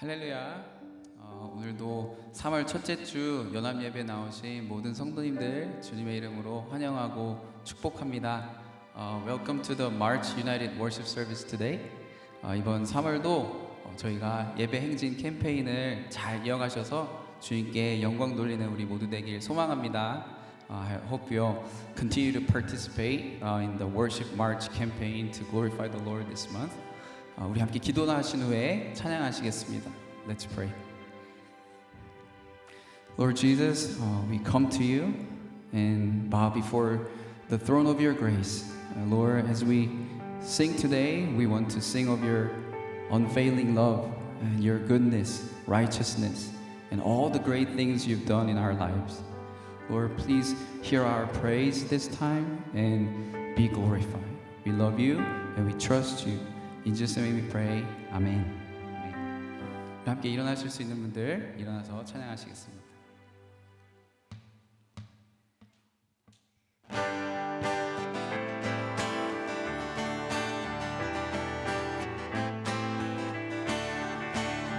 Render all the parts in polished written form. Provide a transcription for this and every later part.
할렐루야. 오늘도 3월 첫째 주 연합 예배 나오신 모든 성도님들 주님의 이름으로 환영하고 축복합니다. Welcome to the March United Worship Service today. 이번 3월도 저희가 예배 행진 캠페인을 잘 이어가셔서 주님께 영광 돌리는 우리 모두 되길 소망합니다. I hope you'll continue to participate in the Worship March campaign to glorify the Lord this month. 우리 함께 기도하신 후에 찬양하시겠습니다. Let's pray. Lord Jesus, we come to you and bow before the throne of your grace. Lord, as we sing today, we want to sing of your unfailing love and your goodness, righteousness, and all the great things you've done in our lives. Lord, please hear our praise this time and be glorified. We love you and we trust you. In Jesus' name we pray. 아멘. 함께 일어나실 수 있는 분들 일어나서 찬양하시겠습니다.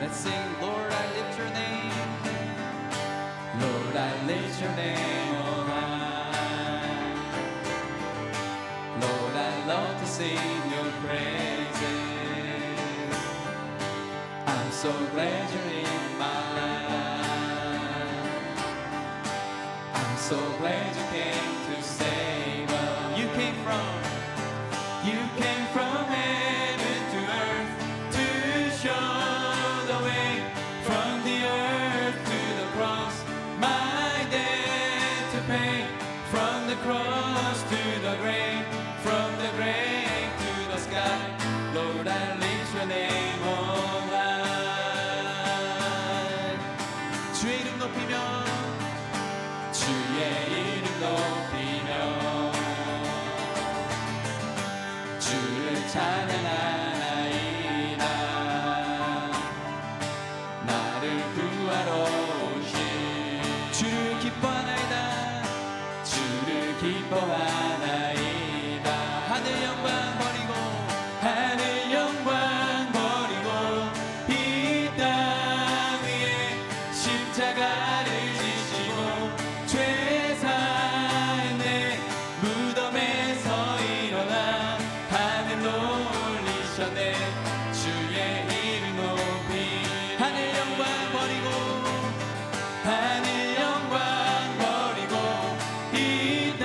Let's sing, Lord, I lift your name. Lord, I lift your name on high. Lord, I love to sing your praises. I'm so glad you're in my life. I'm so glad you came to save us. You came from heaven to earth to show the way from the earth to the cross. My debt to pay, from the cross to the grave, from the grave to the sky. Lord, I lift your name on high. 주의 이름 높이며, 주의 이름 높이며, 주를 찬양하나이다. 나를 구하러 오신 주를 기뻐하나이다. 주를 기뻐하나이다. 하늘 영광 버리고, 하늘 영광 버리고, 이 땅 위에 십자가를 지시고 죄 사했네. 무덤에서 일어나 하늘로 올리셨네. 주의 이름 높이, 하늘 영광 버리고, 하늘 영광 버리고, 이 땅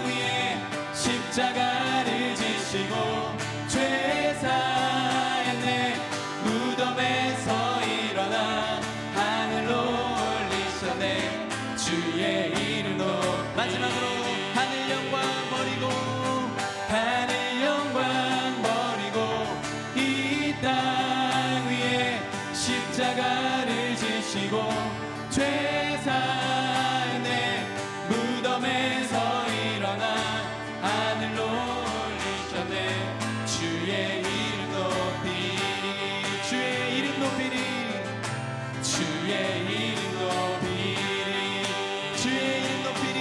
위에 십자가를 지시고 죄 사했네. 무덤에서 일어나 하늘로 올리셨네. 주의 이름 높이. 마지막으로 하늘 영광 버리고, 하늘 영광 버리고, 이 땅 위에 십자가를 지시고 죄 사했네. 무덤에서 일어나 하늘로 올리셨네. 주의 이름 높이, 주의 이름 높이리, 주의 이름 높이리, 주의 이름 높이리,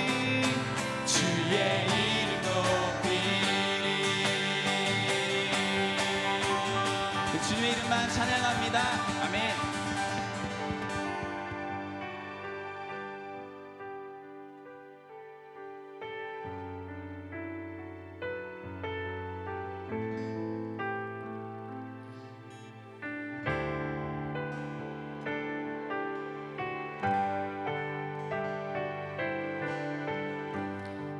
주의 이름 높이리. 주님의 이름만 찬양합니다. 아멘.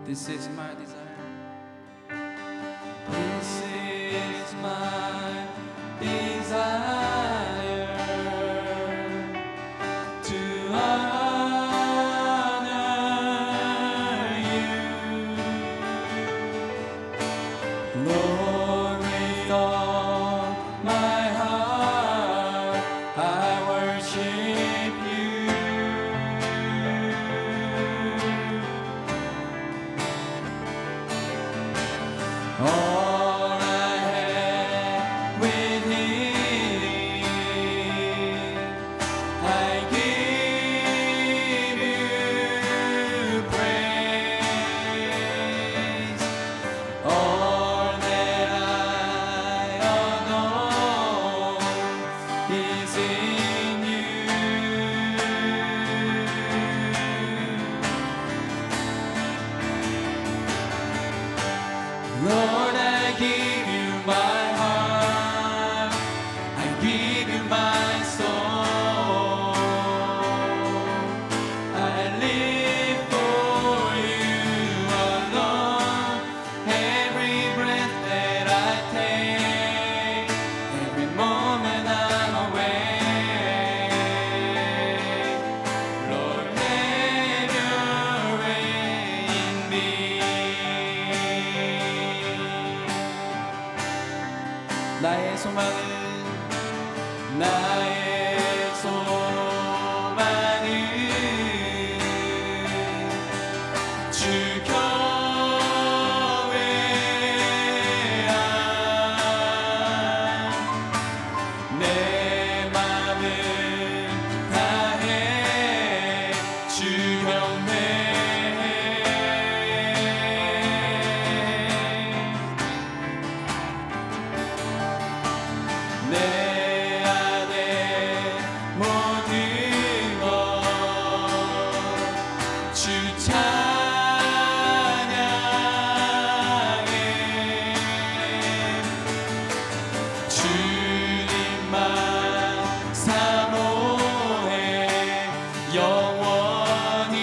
This is my desire. This is my desire to honor you, Lord, with all my heart I worship you. All I have within, I give you praise. All that I adore is in Lord, I give you my heart, I give you my soul. I live for you alone. Every breath that I take, every moment I'm awake. Lord, have your way in me. 나의 소망은 주 교회야. 내 맘을 다해 주 경배. 내 안에 모든 것 주 찬양해. 주님만 사모해 영원히.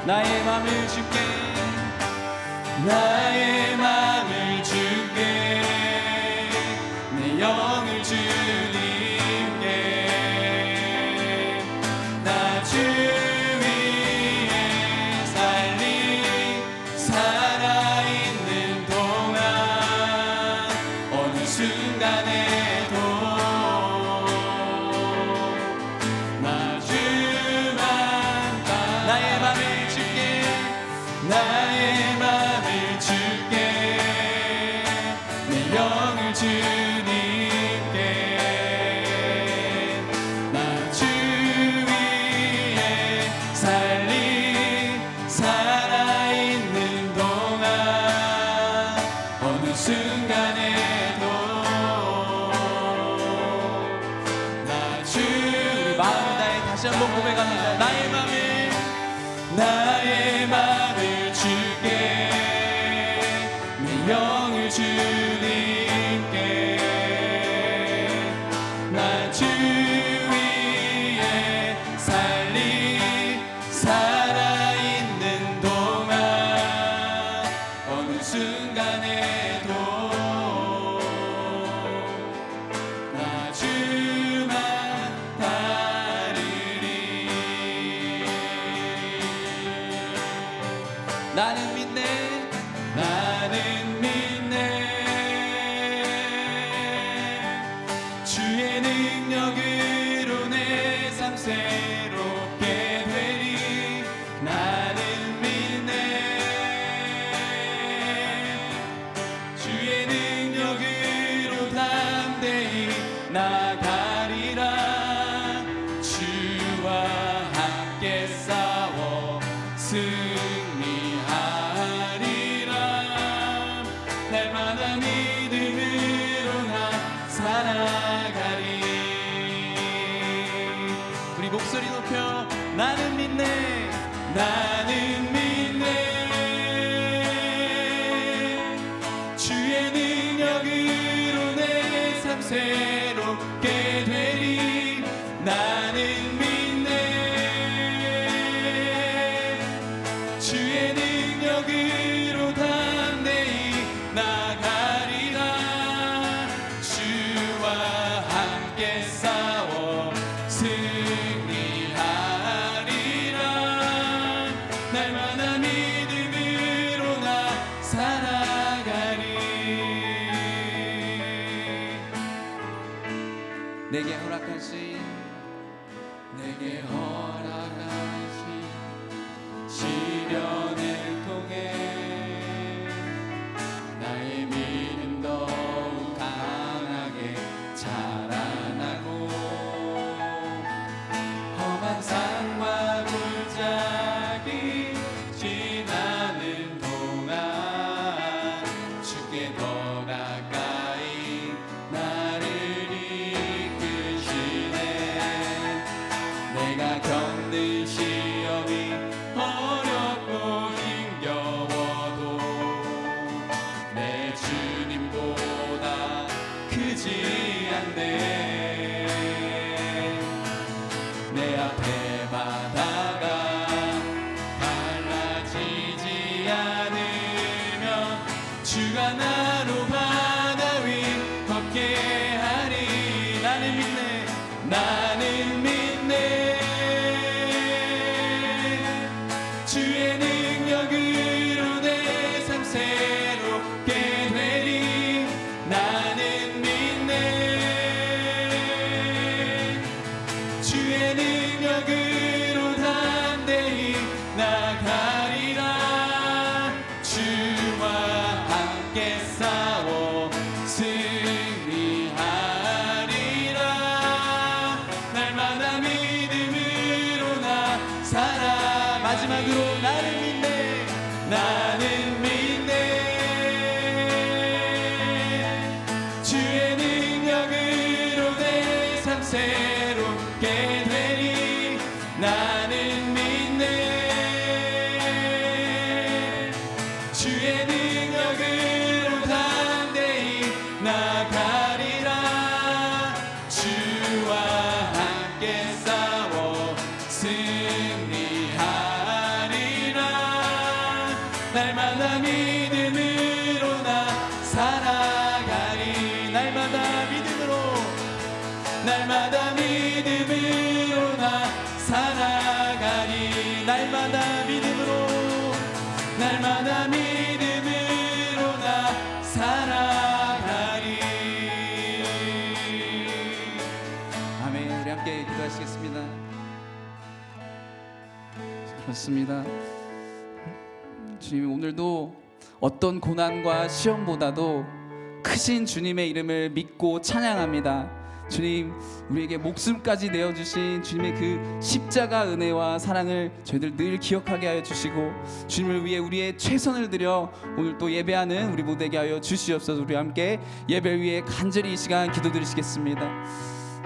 나의 맘을 줄게, 나의 맘을 줄게, 내 영을 주님께. 나 주 위에 살리 살아있는 동안 어느 순간에도 나 주만 나의 맘을 줄게, 나의 맘을 줄게, 내 영을 주님께. 나 주 위에 살리 살아있는 동안 어느 순간에도 나 주 마음을 다해 다시 한번 고백합니다. 나의 맘을 줄게, 내 영을 주님께. 나 주 위에 살리 살아있는 동안 어느 순간에도 나 주만 따르리. 나는 믿네, 나는 믿네. 주의 능력으로 내 삶 새롭게 되리. 나는 믿네, 주의 능력으로 담대히 나가리라. 주와 함께 싸워 승리하리라. 날마다 믿음으로 나 살아가리. 우리 목소리 높여 나는 믿네, 나는 믿네. 주의 능력으로 내 삶 새롭게 되리. 나는 믿네, 주의 능력으로 담대히 나가리라. 주와 함께 싸워 승리하리라. 날마다 믿음으로 나 살아가리. 내게 허락하신 시련을 통해 나의 믿음 더욱 강하게 자라나고 험한 산과 골짜기 지나는 동안 주께 더 가까이 나를 이끄시네. 나가리라. 주와 함께 싸워 승리하리라. 날마다 믿음으로 나 살아. 마지막으로 나는 믿네. 나는 믿네. 주의 능력으로 내 삶 새롭게 되리. 나는 믿네. 주의 능력으로 담대히 나가리라. 주와 함께 싸워 승리하리라. 날마다 믿음으로 나 살아가리. 날마다 믿음으로, 날마다 믿음으로 나 살아가리. 날마다 믿음으로, 날마다 믿음으로 나 살아가리. 아멘. 우리 함께 기도하시겠습니다. 그렇습니다. 주님, 오늘도 어떤 고난과 시험보다도 크신 주님의 이름을 믿고 찬양합니다. 주님, 우리에게 목숨까지 내어주신 주님의 그 십자가 은혜와 사랑을 저희들 늘 기억하게 하여 주시고, 주님을 위해 우리의 최선을 드려 오늘 또 예배하는 우리 모두에게 하여 주시옵소서. 우리 함께 예배를 위해 간절히 이 시간 기도드리시겠습니다.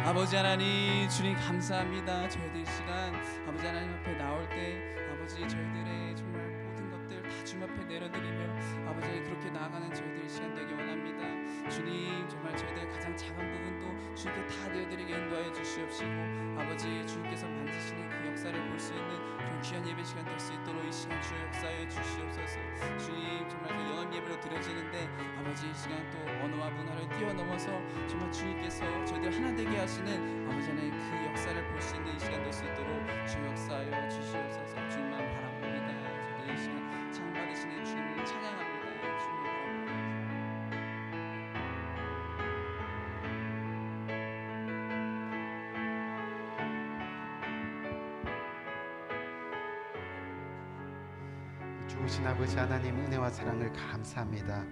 아버지 하나님, 주님 감사합니다. 저희들 이 시간 아버지 하나님 앞에 나올 때 아버지 저희들의 정말 모든 것들 다 주님 앞에 내려드리며 아버지 그렇게 나아가는 저희들 이 시간 되기 원합니다. 주님, 정말 저희들 가장 작은 부분도 주님께 다 내어드리게 인도하여 주시옵시고, 아버지 주님께서 만지시는 그 역사를 볼 수 있는 그런 귀한 예배 시간 될 수 있도록 이 시간 주의 역사에 주시옵소서. 주님, 정말 그 연합 예배로 드려지는데 아버지 이 시간 또 언어와 문화를 뛰어넘어서 정말 주님께서 저희들 하나 되게 하시는 아버지 하나의 그 역사를 볼 수 있는 이 시간 될 수 있도록 주의 역사하여 주시옵소서. 주님만 바라봅니다. 저희들 이 시간 찬양 받으시는 주님을 찬양합니다. 주님을 바라봅니다. 좋으신 아버지 하나님, 은혜와 사랑을 감사합니다.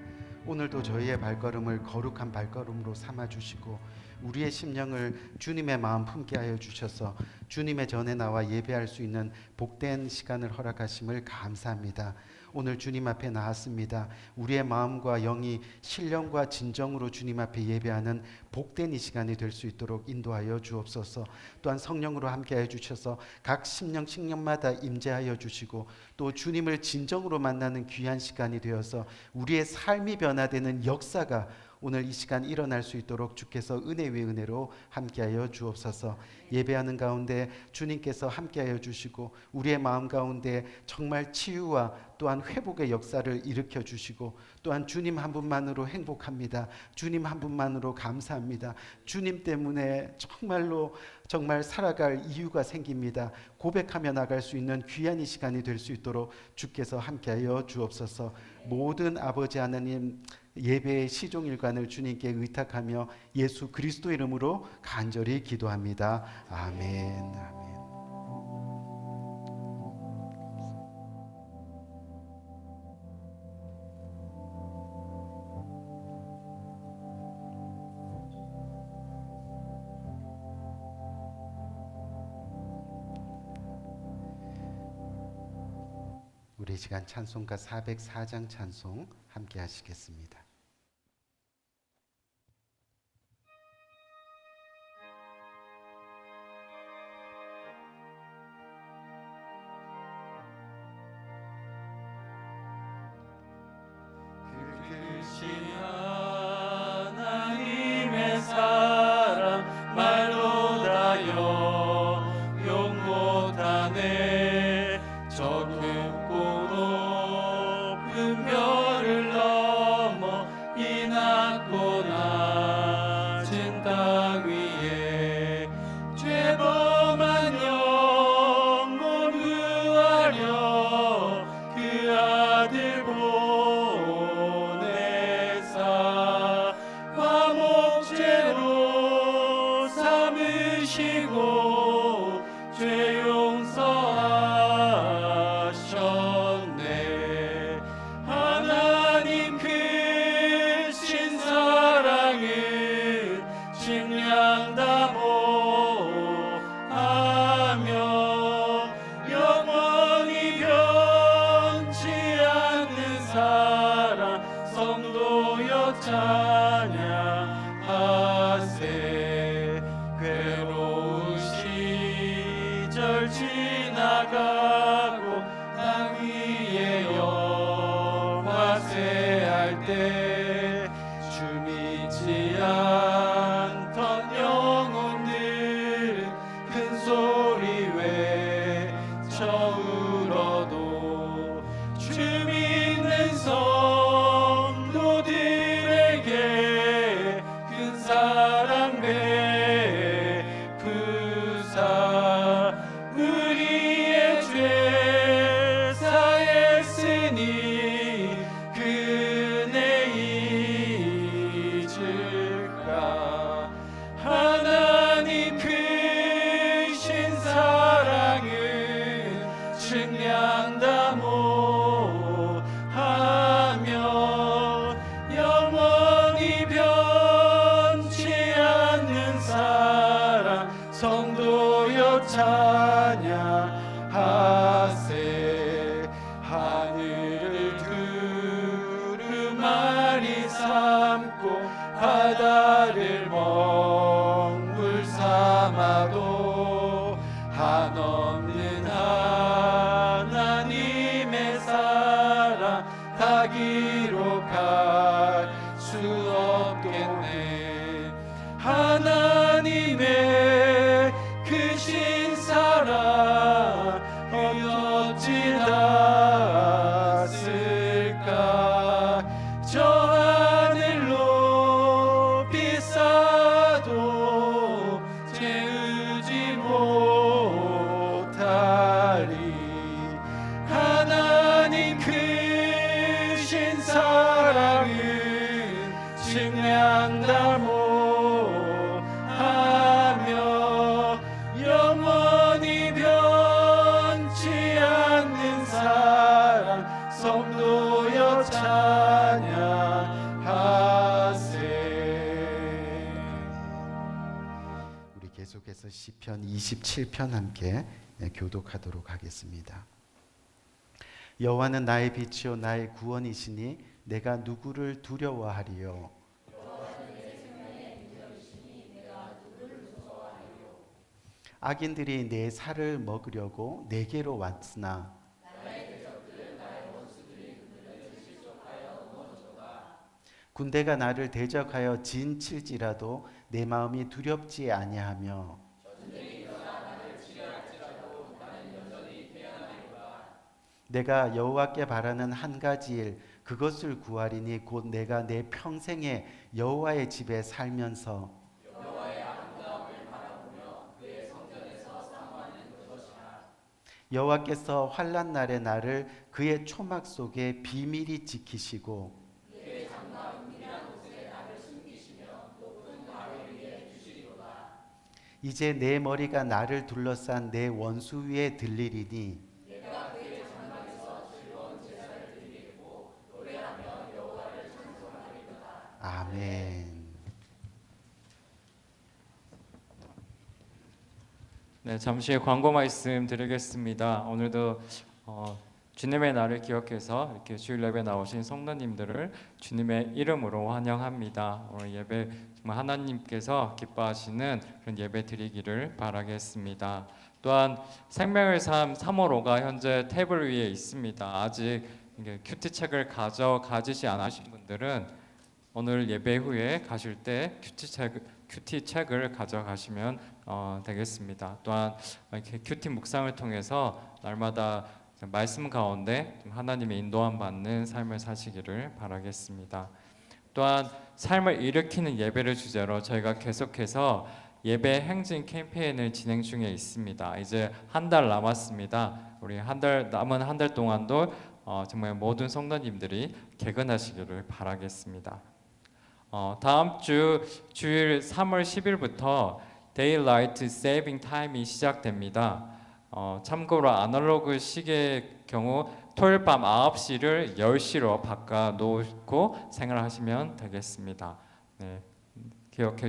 오늘도 저희의 발걸음을 거룩한 발걸음으로 삼아주시고 우리의 심령을 주님의 마음 품게 하여 주셔서 주님의 전에 나와 예배할 수 있는 복된 시간을 허락하심을 감사합니다. 오늘 주님 앞에 나왔습니다. 우리의 마음과 영이 신령과 진정으로 주님 앞에 예배하는 복된 이 시간이 될 수 있도록 인도하여 주옵소서. 또한 성령으로 함께하여 주셔서 각 심령마다 임재하여 주시고 또 주님을 진정으로 만나는 귀한 시간이 되어서 우리의 삶이 변화되는 역사가 오늘 이 시간 일어날 수 있도록 주께서 은혜 위에 은혜로 함께하여 주옵소서. 예배하는 가운데 주님께서 함께하여 주시고 우리의 마음 가운데 정말 치유와 또한 회복의 역사를 일으켜 주시고 또한 주님 한 분만으로 행복합니다. 주님 한 분만으로 감사합니다. 주님 때문에 정말로 정말 살아갈 이유가 생깁니다. 고백하며 나갈 수 있는 귀한 이 시간이 될 수 있도록 주께서 함께하여 주옵소서. 모든 아버지 하나님 예배의 시종일관을 주님께 의탁하며 예수 그리스도 이름으로 간절히 기도합니다. 아멘. 아멘. 우리 시간 찬송가 404장 찬송 함께 하시겠습니다. 하나님의 사랑 말로 다여 용 못하네. 저 깊고 높은 별을 넘어 이 낮고 낮은 땅 위에 죄범한 영혼 구하려 그 아들 보내사 화목제로 삼으시고 죄 용서하셔 찬양하세. 괴로운 시절 지나가고 땅 위에 영화 세할 때 주 믿지 않던 영혼들은 큰 소리 외쳐 울어도 주 믿는 성도들에게 큰 사랑 베푸사 우리의 죄 사했으니 그네 잊을까. 하나님 크신 사랑은 측량다 못하며 영원히 변치 않는 사랑 성도여 찬양하세. 하늘을 두루마리 삼고 바다를 먹물 삼아도 한없는 하나님의 사랑 다 기록할 수 없겠네. 하나님의 크신 사랑 어찌 닿았을까. 저 하늘로 비싸도 채우지 못하리. 하나님 크신 사랑은 측량다 못하며 영원히 변치 않는 사랑 성도여 찬양하세. 우리 계속해서 시편 27편 함께 교독하도록 하겠습니다. 여호와는 나의 빛이요 나의 구원이시니 내가 누구를 두려워하리요. 악인들이 내 살을 먹으려고 내게로 왔으나 군대가 나를 대적하여 진칠지라도 내 마음이 두렵지 아니하며 내가 여호와께 바라는 한 가지 일 그것을 구하리니 곧 내가 내 평생에 여호와의 집에 살면서 여호와께서 환난 날에 나를 그의 초막 속에 비밀히 지키시고 이제 내 머리가 나를 둘러싼 내 원수 위에 들리리니 아멘. 네, 잠시 광고 말씀 드리겠습니다. 오늘도 주님의 날을 기억해서 이렇게 주일 예배 나오신 성도님들을 주님의 이름으로 환영합니다. 오늘 예배 정말 하나님께서 기뻐하시는 그런 예배 드리기를 바라겠습니다. 또한 생명의 삶 355가 현재 탭을 위에 있습니다. 아직 큐티책을 가지지 않으신 분들은 오늘 예배 후에 가실 때 큐티책을 가져가시면 되겠습니다. 또한 이렇게 큐티 묵상을 통해서 날마다 말씀 가운데 하나님의 인도함 받는 삶을 사시기를 바라겠습니다. 또한 삶을 일으키는 예배를 주제로 저희가 계속해서 예배 행진 캠페인을 진행 중에 있습니다. 이제 한 달 남았습니다. 우리 남은 한 달 동안도 정말 모든 성도님들이 개근하시기를 바라겠습니다. 다음 주 주일 3월 10일부터 Daylight Saving Time이 시작됩니다. 참고로 아날로그 시계의 경우 토요일 밤 9시를 10시로 바꿔놓고 생활하시면 되겠습니다. 네, 기억해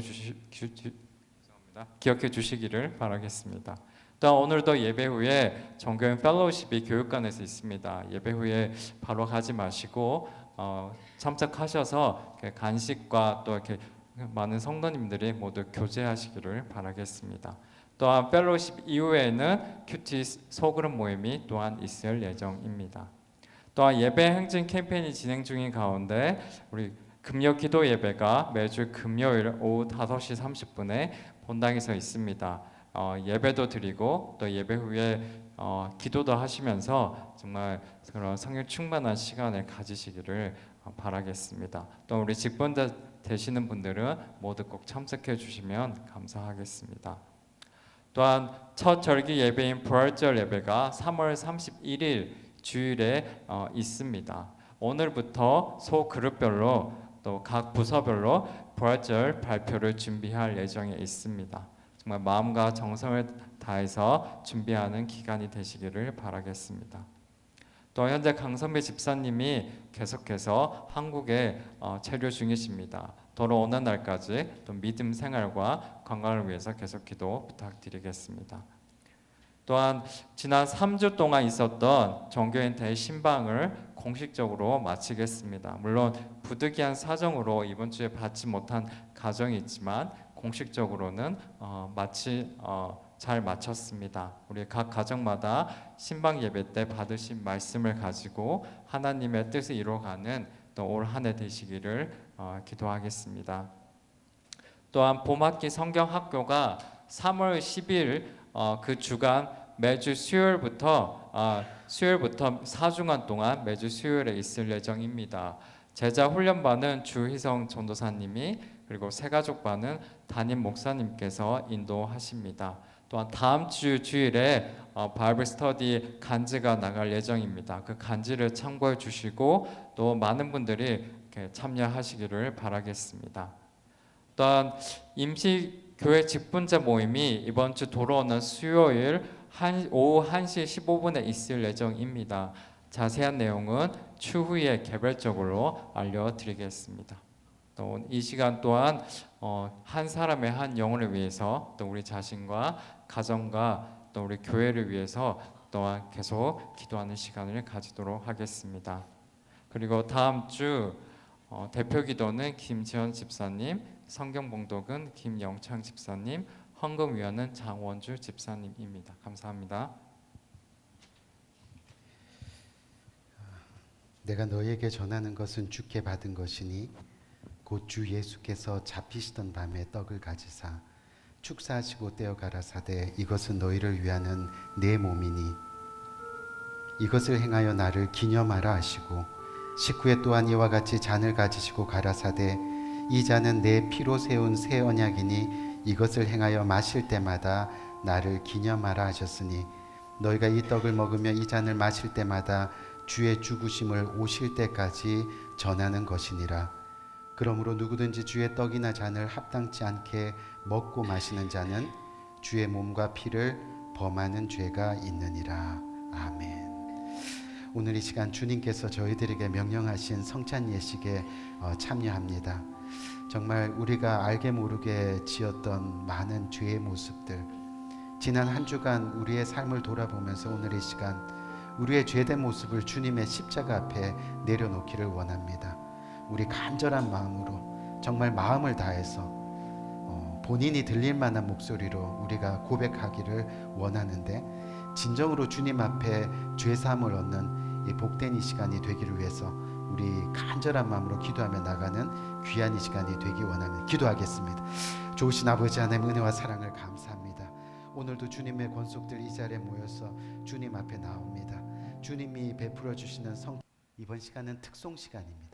주시기를 바라겠습니다. 또한 오늘도 예배 후에 정교회 펠로우십이 교육관에서 있습니다. 예배 후에 바로 가지 마시고 참석하셔서 이렇게 간식과 또 이렇게 많은 성도님들이 모두 교제하시기를 바라겠습니다. 또한 펠로십 이후에는 큐티 소그룹 모임이 또한 있을 예정입니다. 또한 예배 행진 캠페인이 진행 중인 가운데 우리 금요 기도 예배가 매주 금요일 오후 5시 30분에 본당에서 있습니다. 예배도 드리고 또 예배 후에 기도도 하시면서 정말 그런 성령 충만한 시간을 가지시기를 바라겠습니다. 또 우리 직분자 되시는 분들은 모두 꼭 참석해 주시면 감사하겠습니다. 또한 첫 절기 예배인 부활절 예배가 3월 31일 주일에 있습니다. 오늘부터 소 그룹별로 또 각 부서별로 부활절 발표를 준비할 예정에 있습니다. 정말 마음과 정성을 다해서 준비하는 기간이 되시기를 바라겠습니다. 또 현재 강선배 집사님이 계속해서 한국에 체류 중이십니다. 돌아오는 날까지 또 믿음 생활과 건강을 위해서 계속 기도 부탁드리겠습니다. 또한 지난 3주 동안 있었던 종교인 대신방을 공식적으로 마치겠습니다. 물론 부득이한 사정으로 이번 주에 받지 못한 가정이 있지만 공식적으로는 잘 마쳤습니다. 우리 각 가정마다 신방 예배 때 받으신 말씀을 가지고 하나님의 뜻을 이루어가는 또 올 한 해 되시기를 기도하겠습니다. 또한 봄학기 성경학교가 3월 10일 그 주간 매주 수요일부터 4주간 동안 매주 수요일에 있을 예정입니다. 제자 훈련반은 주희성 전도사님이 그리고 새가족반은 담임 목사님께서 인도하십니다. 또한 다음 주 주일에 바이블 스터디 간지가 나갈 예정입니다. 그 간지를 참고해 주시고 또 많은 분들이 이렇게 참여하시기를 바라겠습니다. 또한 임시 교회 직분자 모임이 이번 주 돌아오는 수요일 오후 1시 15분에 있을 예정입니다. 자세한 내용은 추후에 개별적으로 알려드리겠습니다. 또 이 시간 또한 한 사람의 한 영혼을 위해서 또 우리 자신과 가정과 또 우리 교회를 위해서 또한 계속 기도하는 시간을 가지도록 하겠습니다. 그리고 다음 주 대표 기도는 김지현 집사님, 성경 봉독은 김영창 집사님, 헌금위원은 장원주 집사님입니다. 감사합니다. 내가 너에게 전하는 것은 주께 받은 것이니 곧 주 예수께서 잡히시던 밤에 떡을 가지사 축사하시고 떼어 가라사대 이것은 너희를 위하는 내 몸이니 이것을 행하여 나를 기념하라 하시고 식후에 또한 이와 같이 잔을 가지시고 가라사대 이 잔은 내 피로 세운 새 언약이니 이것을 행하여 마실 때마다 나를 기념하라 하셨으니 너희가 이 떡을 먹으며 이 잔을 마실 때마다 주의 죽으심을 오실 때까지 전하는 것이니라. 그러므로 누구든지 주의 떡이나 잔을 합당치 않게 먹고 마시는 자는 주의 몸과 피를 범하는 죄가 있느니라. 아멘. 오늘 이 시간 주님께서 저희들에게 명령하신 성찬 예식에 참여합니다. 정말 우리가 알게 모르게 지었던 많은 죄의 모습들, 지난 한 주간 우리의 삶을 돌아보면서 오늘 이 시간 우리의 죄된 모습을 주님의 십자가 앞에 내려놓기를 원합니다. 우리 간절한 마음으로 정말 마음을 다해서 본인이 들릴 만한 목소리로 우리가 고백하기를 원하는데 진정으로 주님 앞에 죄사함을 얻는 이 복된 이 시간이 되기를 위해서 우리 간절한 마음으로 기도하며 나가는 귀한 이 시간이 되기 원합니다. 기도하겠습니다. 좋으신 아버지 하나님 은혜와 사랑을 감사합니다. 오늘도 주님의 권속들 이 자리에 모여서 주님 앞에 나옵니다. 주님이 베풀어 주시는 이번 시간은 특송 시간입니다.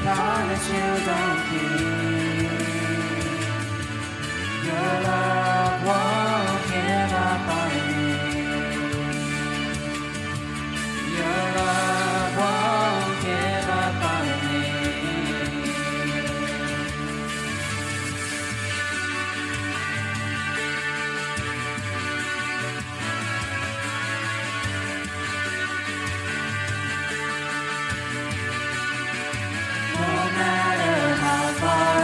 promise you don't keep. Your love won't give up on me. Your love won't give up on me. No matter how far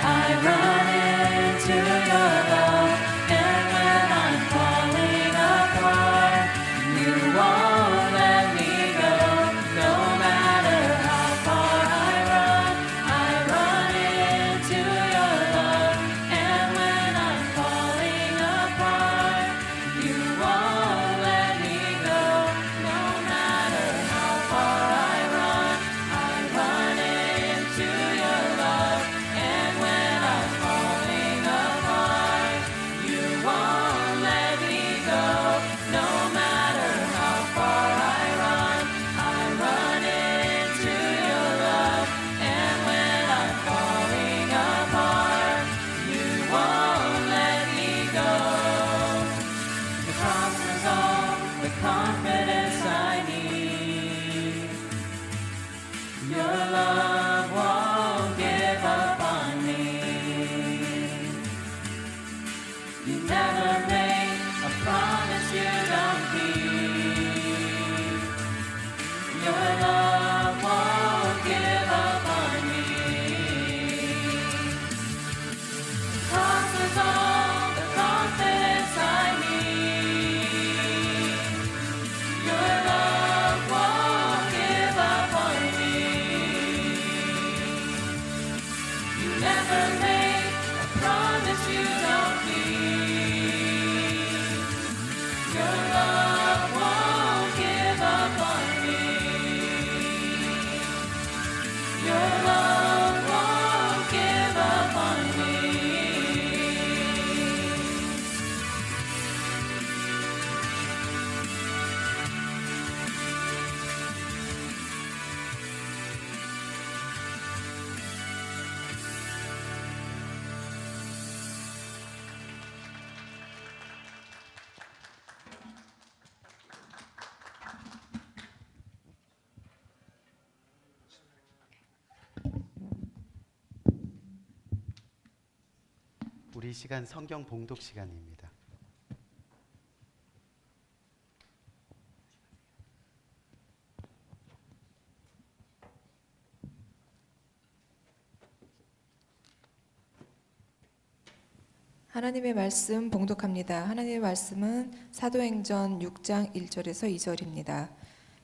I run into your love. And when I'm falling apart, you won't let me go. No matter how far I run into your love. And when I'm falling apart, you won't let me go. No matter how far I run into your love. And when I'm falling apart, you won't let me go. No matter how far I run into your love. And when I'm falling apart, you won't let me go. The cross is all the confidence I need. Your love won't give up on me. You never make a promise you don't keep. Your love won't give up on me. Cross is all the confidence I need. Your love won't give up on me. You never make a promise you don't keep. Your love won't give up on me. Your love won't give up on me. 우리 시간 성경 봉독 시간입니다. 하나님의 말씀 봉독합니다. 하나님의 말씀은 사도행전 6장 1절에서 2절입니다.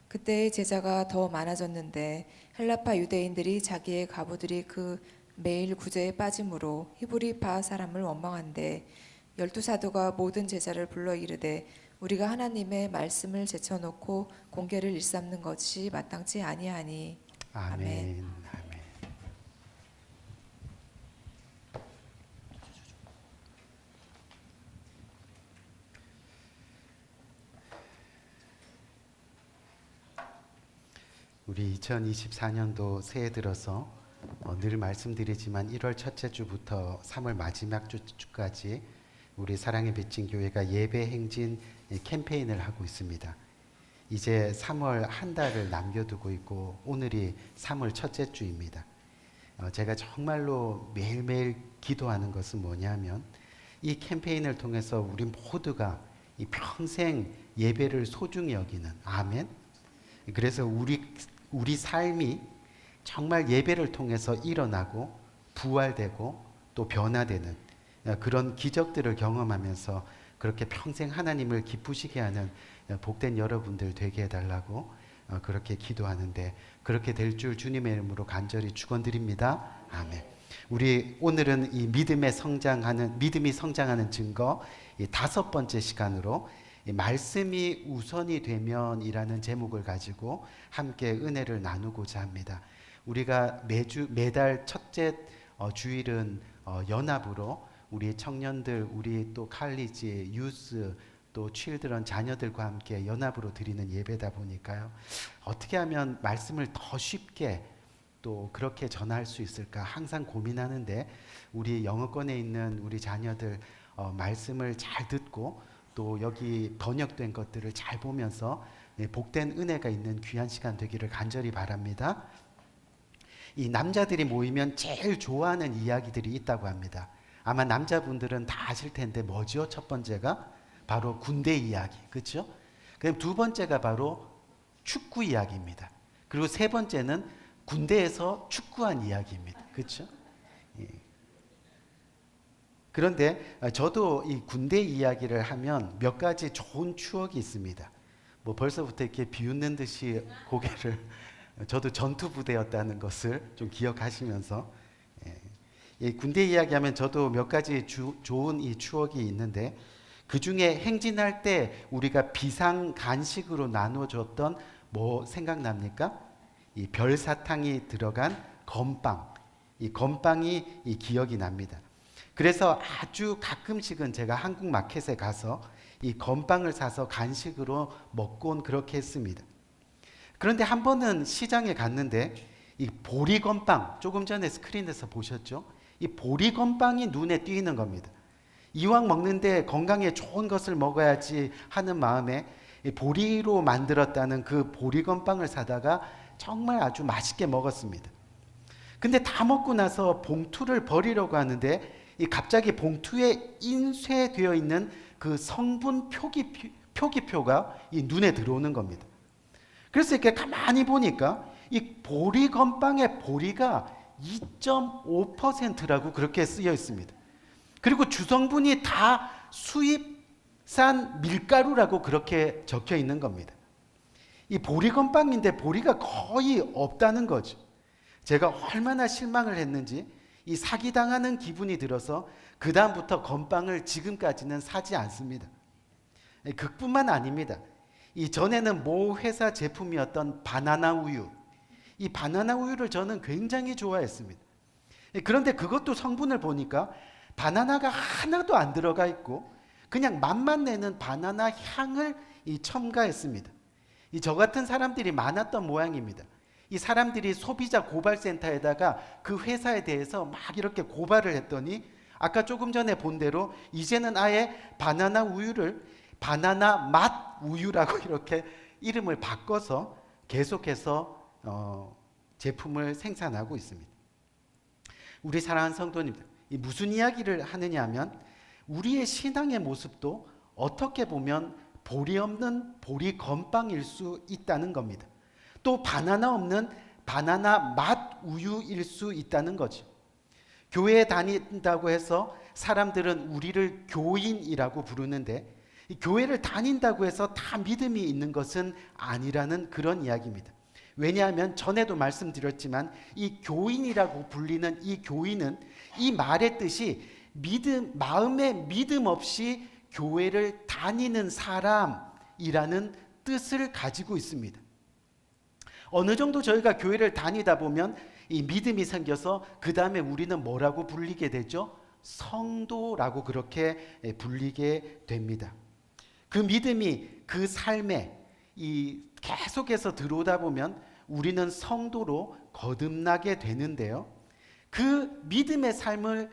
그때 제자가 더 많아졌는데 헬라파 유대인들이 자기의 가부들이 그 매일 구제에 빠짐으로 히브리파 사람을 원망한데 12사도가 모든 제자를 불러 이르되 우리가 하나님의 말씀을 제쳐놓고 공개를 일삼는 것이 마땅치 아니하니. 아멘. 아멘. 아멘. 우리 2024년도 새해 들어서 늘 말씀드리지만 1월 첫째 주부터 3월 마지막 주까지 우리 사랑의 빚진 교회가 예배 행진 캠페인을 하고 있습니다. 이제 3월 한 달을 남겨두고 있고 오늘이 3월 첫째 주입니다. 제가 정말로 매일매일 기도하는 것은 뭐냐면 이 캠페인을 통해서 우리 모두가 이 평생 예배를 소중히 여기는 아멘. 그래서 우리 삶이 정말 예배를 통해서 일어나고 부활되고 또 변화되는 그런 기적들을 경험하면서 그렇게 평생 하나님을 기쁘시게 하는 복된 여러분들 되게 해달라고 그렇게 기도하는데 그렇게 될 줄 주님의 이름으로 간절히 축원드립니다. 아멘. 우리 오늘은 이 믿음이 성장하는 증거 이 5번째 시간으로 말씀이 우선이 되면이라는 제목을 가지고 함께 은혜를 나누고자 합니다. 우리가 매달 첫째 주일은 연합으로 우리 청년들, 우리 또 칼리지, 유스, 또 칠드런 자녀들과 함께 연합으로 드리는 예배다 보니까요. 어떻게 하면 말씀을 더 쉽게 또 그렇게 전할 수 있을까 항상 고민하는데 우리 영어권에 있는 우리 자녀들 말씀을 잘 듣고 또 여기 번역된 것들을 잘 보면서 복된 은혜가 있는 귀한 시간 되기를 간절히 바랍니다. 이 남자들이 모이면 제일 좋아하는 이야기들이 있다고 합니다. 아마 남자분들은 다 아실 텐데 뭐죠? 첫 번째가 바로 군대 이야기, 그렇죠? 그다음 두 번째가 바로 축구 이야기입니다. 그리고 세 번째는 군대에서 축구한 이야기입니다. 그렇죠? 예. 그런데 저도 이 군대 이야기를 하면 몇 가지 좋은 추억이 있습니다. 뭐 벌써부터 이렇게 비웃는 듯이 고개를 저도 전투부대였다는 것을 좀 기억하시면서 이 군대 이야기하면 저도 몇 가지 좋은 이 추억이 있는데 그 중에 행진할 때 우리가 비상 간식으로 나눠줬던 뭐 생각납니까? 이 별사탕이 들어간 건빵, 이 건빵이 이 기억이 납니다. 그래서 아주 가끔씩은 제가 한국 마켓에 가서 이 건빵을 사서 간식으로 먹곤 그렇게 했습니다. 그런데 한 번은 시장에 갔는데 이 보리건빵, 조금 전에 스크린에서 보셨죠? 이 보리건빵이 눈에 띄는 겁니다. 이왕 먹는데 건강에 좋은 것을 먹어야지 하는 마음에 이 보리로 만들었다는 그 보리건빵을 사다가 정말 아주 맛있게 먹었습니다. 근데 다 먹고 나서 봉투를 버리려고 하는데 이 갑자기 봉투에 인쇄되어 있는 그 성분 표기표가 이 눈에 들어오는 겁니다. 그래서 이렇게 가만히 보니까 이 보리 건빵의 보리가 2.5%라고 그렇게 쓰여 있습니다. 그리고 주성분이 다 수입산 밀가루라고 그렇게 적혀 있는 겁니다. 이 보리 건빵인데 보리가 거의 없다는 거죠. 제가 얼마나 실망을 했는지 이 사기당하는 기분이 들어서 그 다음부터 건빵을 지금까지는 사지 않습니다. 그뿐만 아닙니다. 이 전에는 모 회사 제품이었던 바나나 우유, 이 바나나 우유를 저는 굉장히 좋아했습니다. 그런데 그것도 성분을 보니까 바나나가 하나도 안 들어가 있고 그냥 맛만 내는 바나나 향을 첨가했습니다. 저 같은 사람들이 많았던 모양입니다. 이 사람들이 소비자 고발센터에다가 그 회사에 대해서 막 이렇게 고발을 했더니 아까 조금 전에 본 대로 이제는 아예 바나나 우유를 바나나 맛 우유라고 이렇게 이름을 바꿔서 계속해서 제품을 생산하고 있습니다. 우리 사랑하는 성도님들, 이 무슨 이야기를 하느냐 하면 우리의 신앙의 모습도 어떻게 보면 보리 없는 보리 건빵일 수 있다는 겁니다. 또 바나나 없는 바나나 맛 우유일 수 있다는 거죠. 교회에 다닌다고 해서 사람들은 우리를 교인이라고 부르는데 이 교회를 다닌다고 해서 다 믿음이 있는 것은 아니라는 그런 이야기입니다. 왜냐하면 전에도 말씀드렸지만 이 교인이라고 불리는 이 교인은 이 말의 뜻이 마음에 믿음 없이 교회를 다니는 사람이라는 뜻을 가지고 있습니다. 어느 정도 저희가 교회를 다니다 보면 이 믿음이 생겨서 그 다음에 우리는 뭐라고 불리게 되죠? 성도라고 그렇게 불리게 됩니다. 그 믿음이 그 삶에 계속해서 들어오다 보면 우리는 성도로 거듭나게 되는데요. 그 믿음의 삶을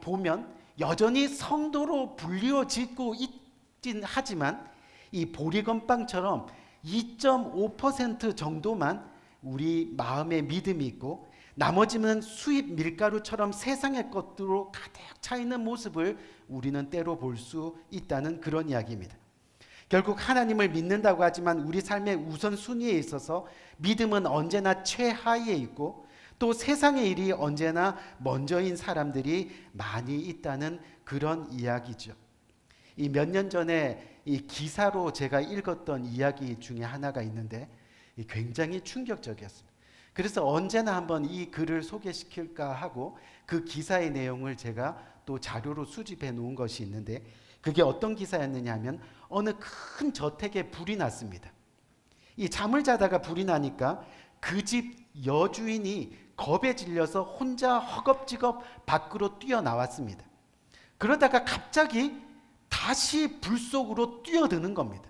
보면 여전히 성도로 불리워지고 있긴 하지만 이 보리건빵처럼 2.5% 정도만 우리 마음에 믿음이 있고 나머지는 수입 밀가루처럼 세상의 것들로 가득 차 있는 모습을 우리는 때로 볼 수 있다는 그런 이야기입니다. 결국 하나님을 믿는다고 하지만 우리 삶의 우선순위에 있어서 믿음은 언제나 최하위에 있고 또 세상의 일이 언제나 먼저인 사람들이 많이 있다는 그런 이야기죠. 이 몇 년 전에 이 기사로 제가 읽었던 이야기 중에 하나가 있는데 굉장히 충격적이었습니다. 그래서 언제나 한번 이 글을 소개시킬까 하고 그 기사의 내용을 제가 또 자료로 수집해 놓은 것이 있는데 그게 어떤 기사였느냐 하면 어느 큰 저택에 불이 났습니다. 이 잠을 자다가 불이 나니까 그 집 여주인이 겁에 질려서 혼자 허겁지겁 밖으로 뛰어나왔습니다. 그러다가 갑자기 다시 불 속으로 뛰어드는 겁니다.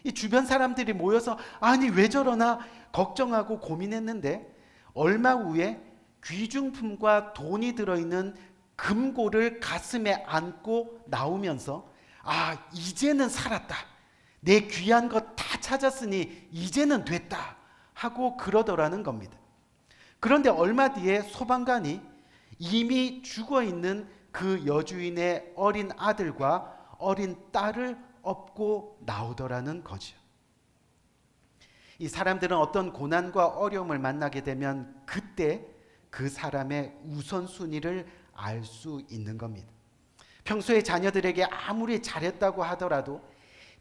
이 주변 사람들이 모여서 아니 왜 저러나 걱정하고 고민했는데 얼마 후에 귀중품과 돈이 들어있는 금고를 가슴에 안고 나오면서 이제는 살았다. 내 귀한 것 다 찾았으니 이제는 됐다 하고 그러더라는 겁니다. 그런데 얼마 뒤에 소방관이 이미 죽어있는 그 여주인의 어린 아들과 어린 딸을 업고 나오더라는 거죠. 이 사람들은 어떤 고난과 어려움을 만나게 되면 그때 그 사람의 우선순위를 알 수 있는 겁니다. 평소에 자녀들에게 아무리 잘했다고 하더라도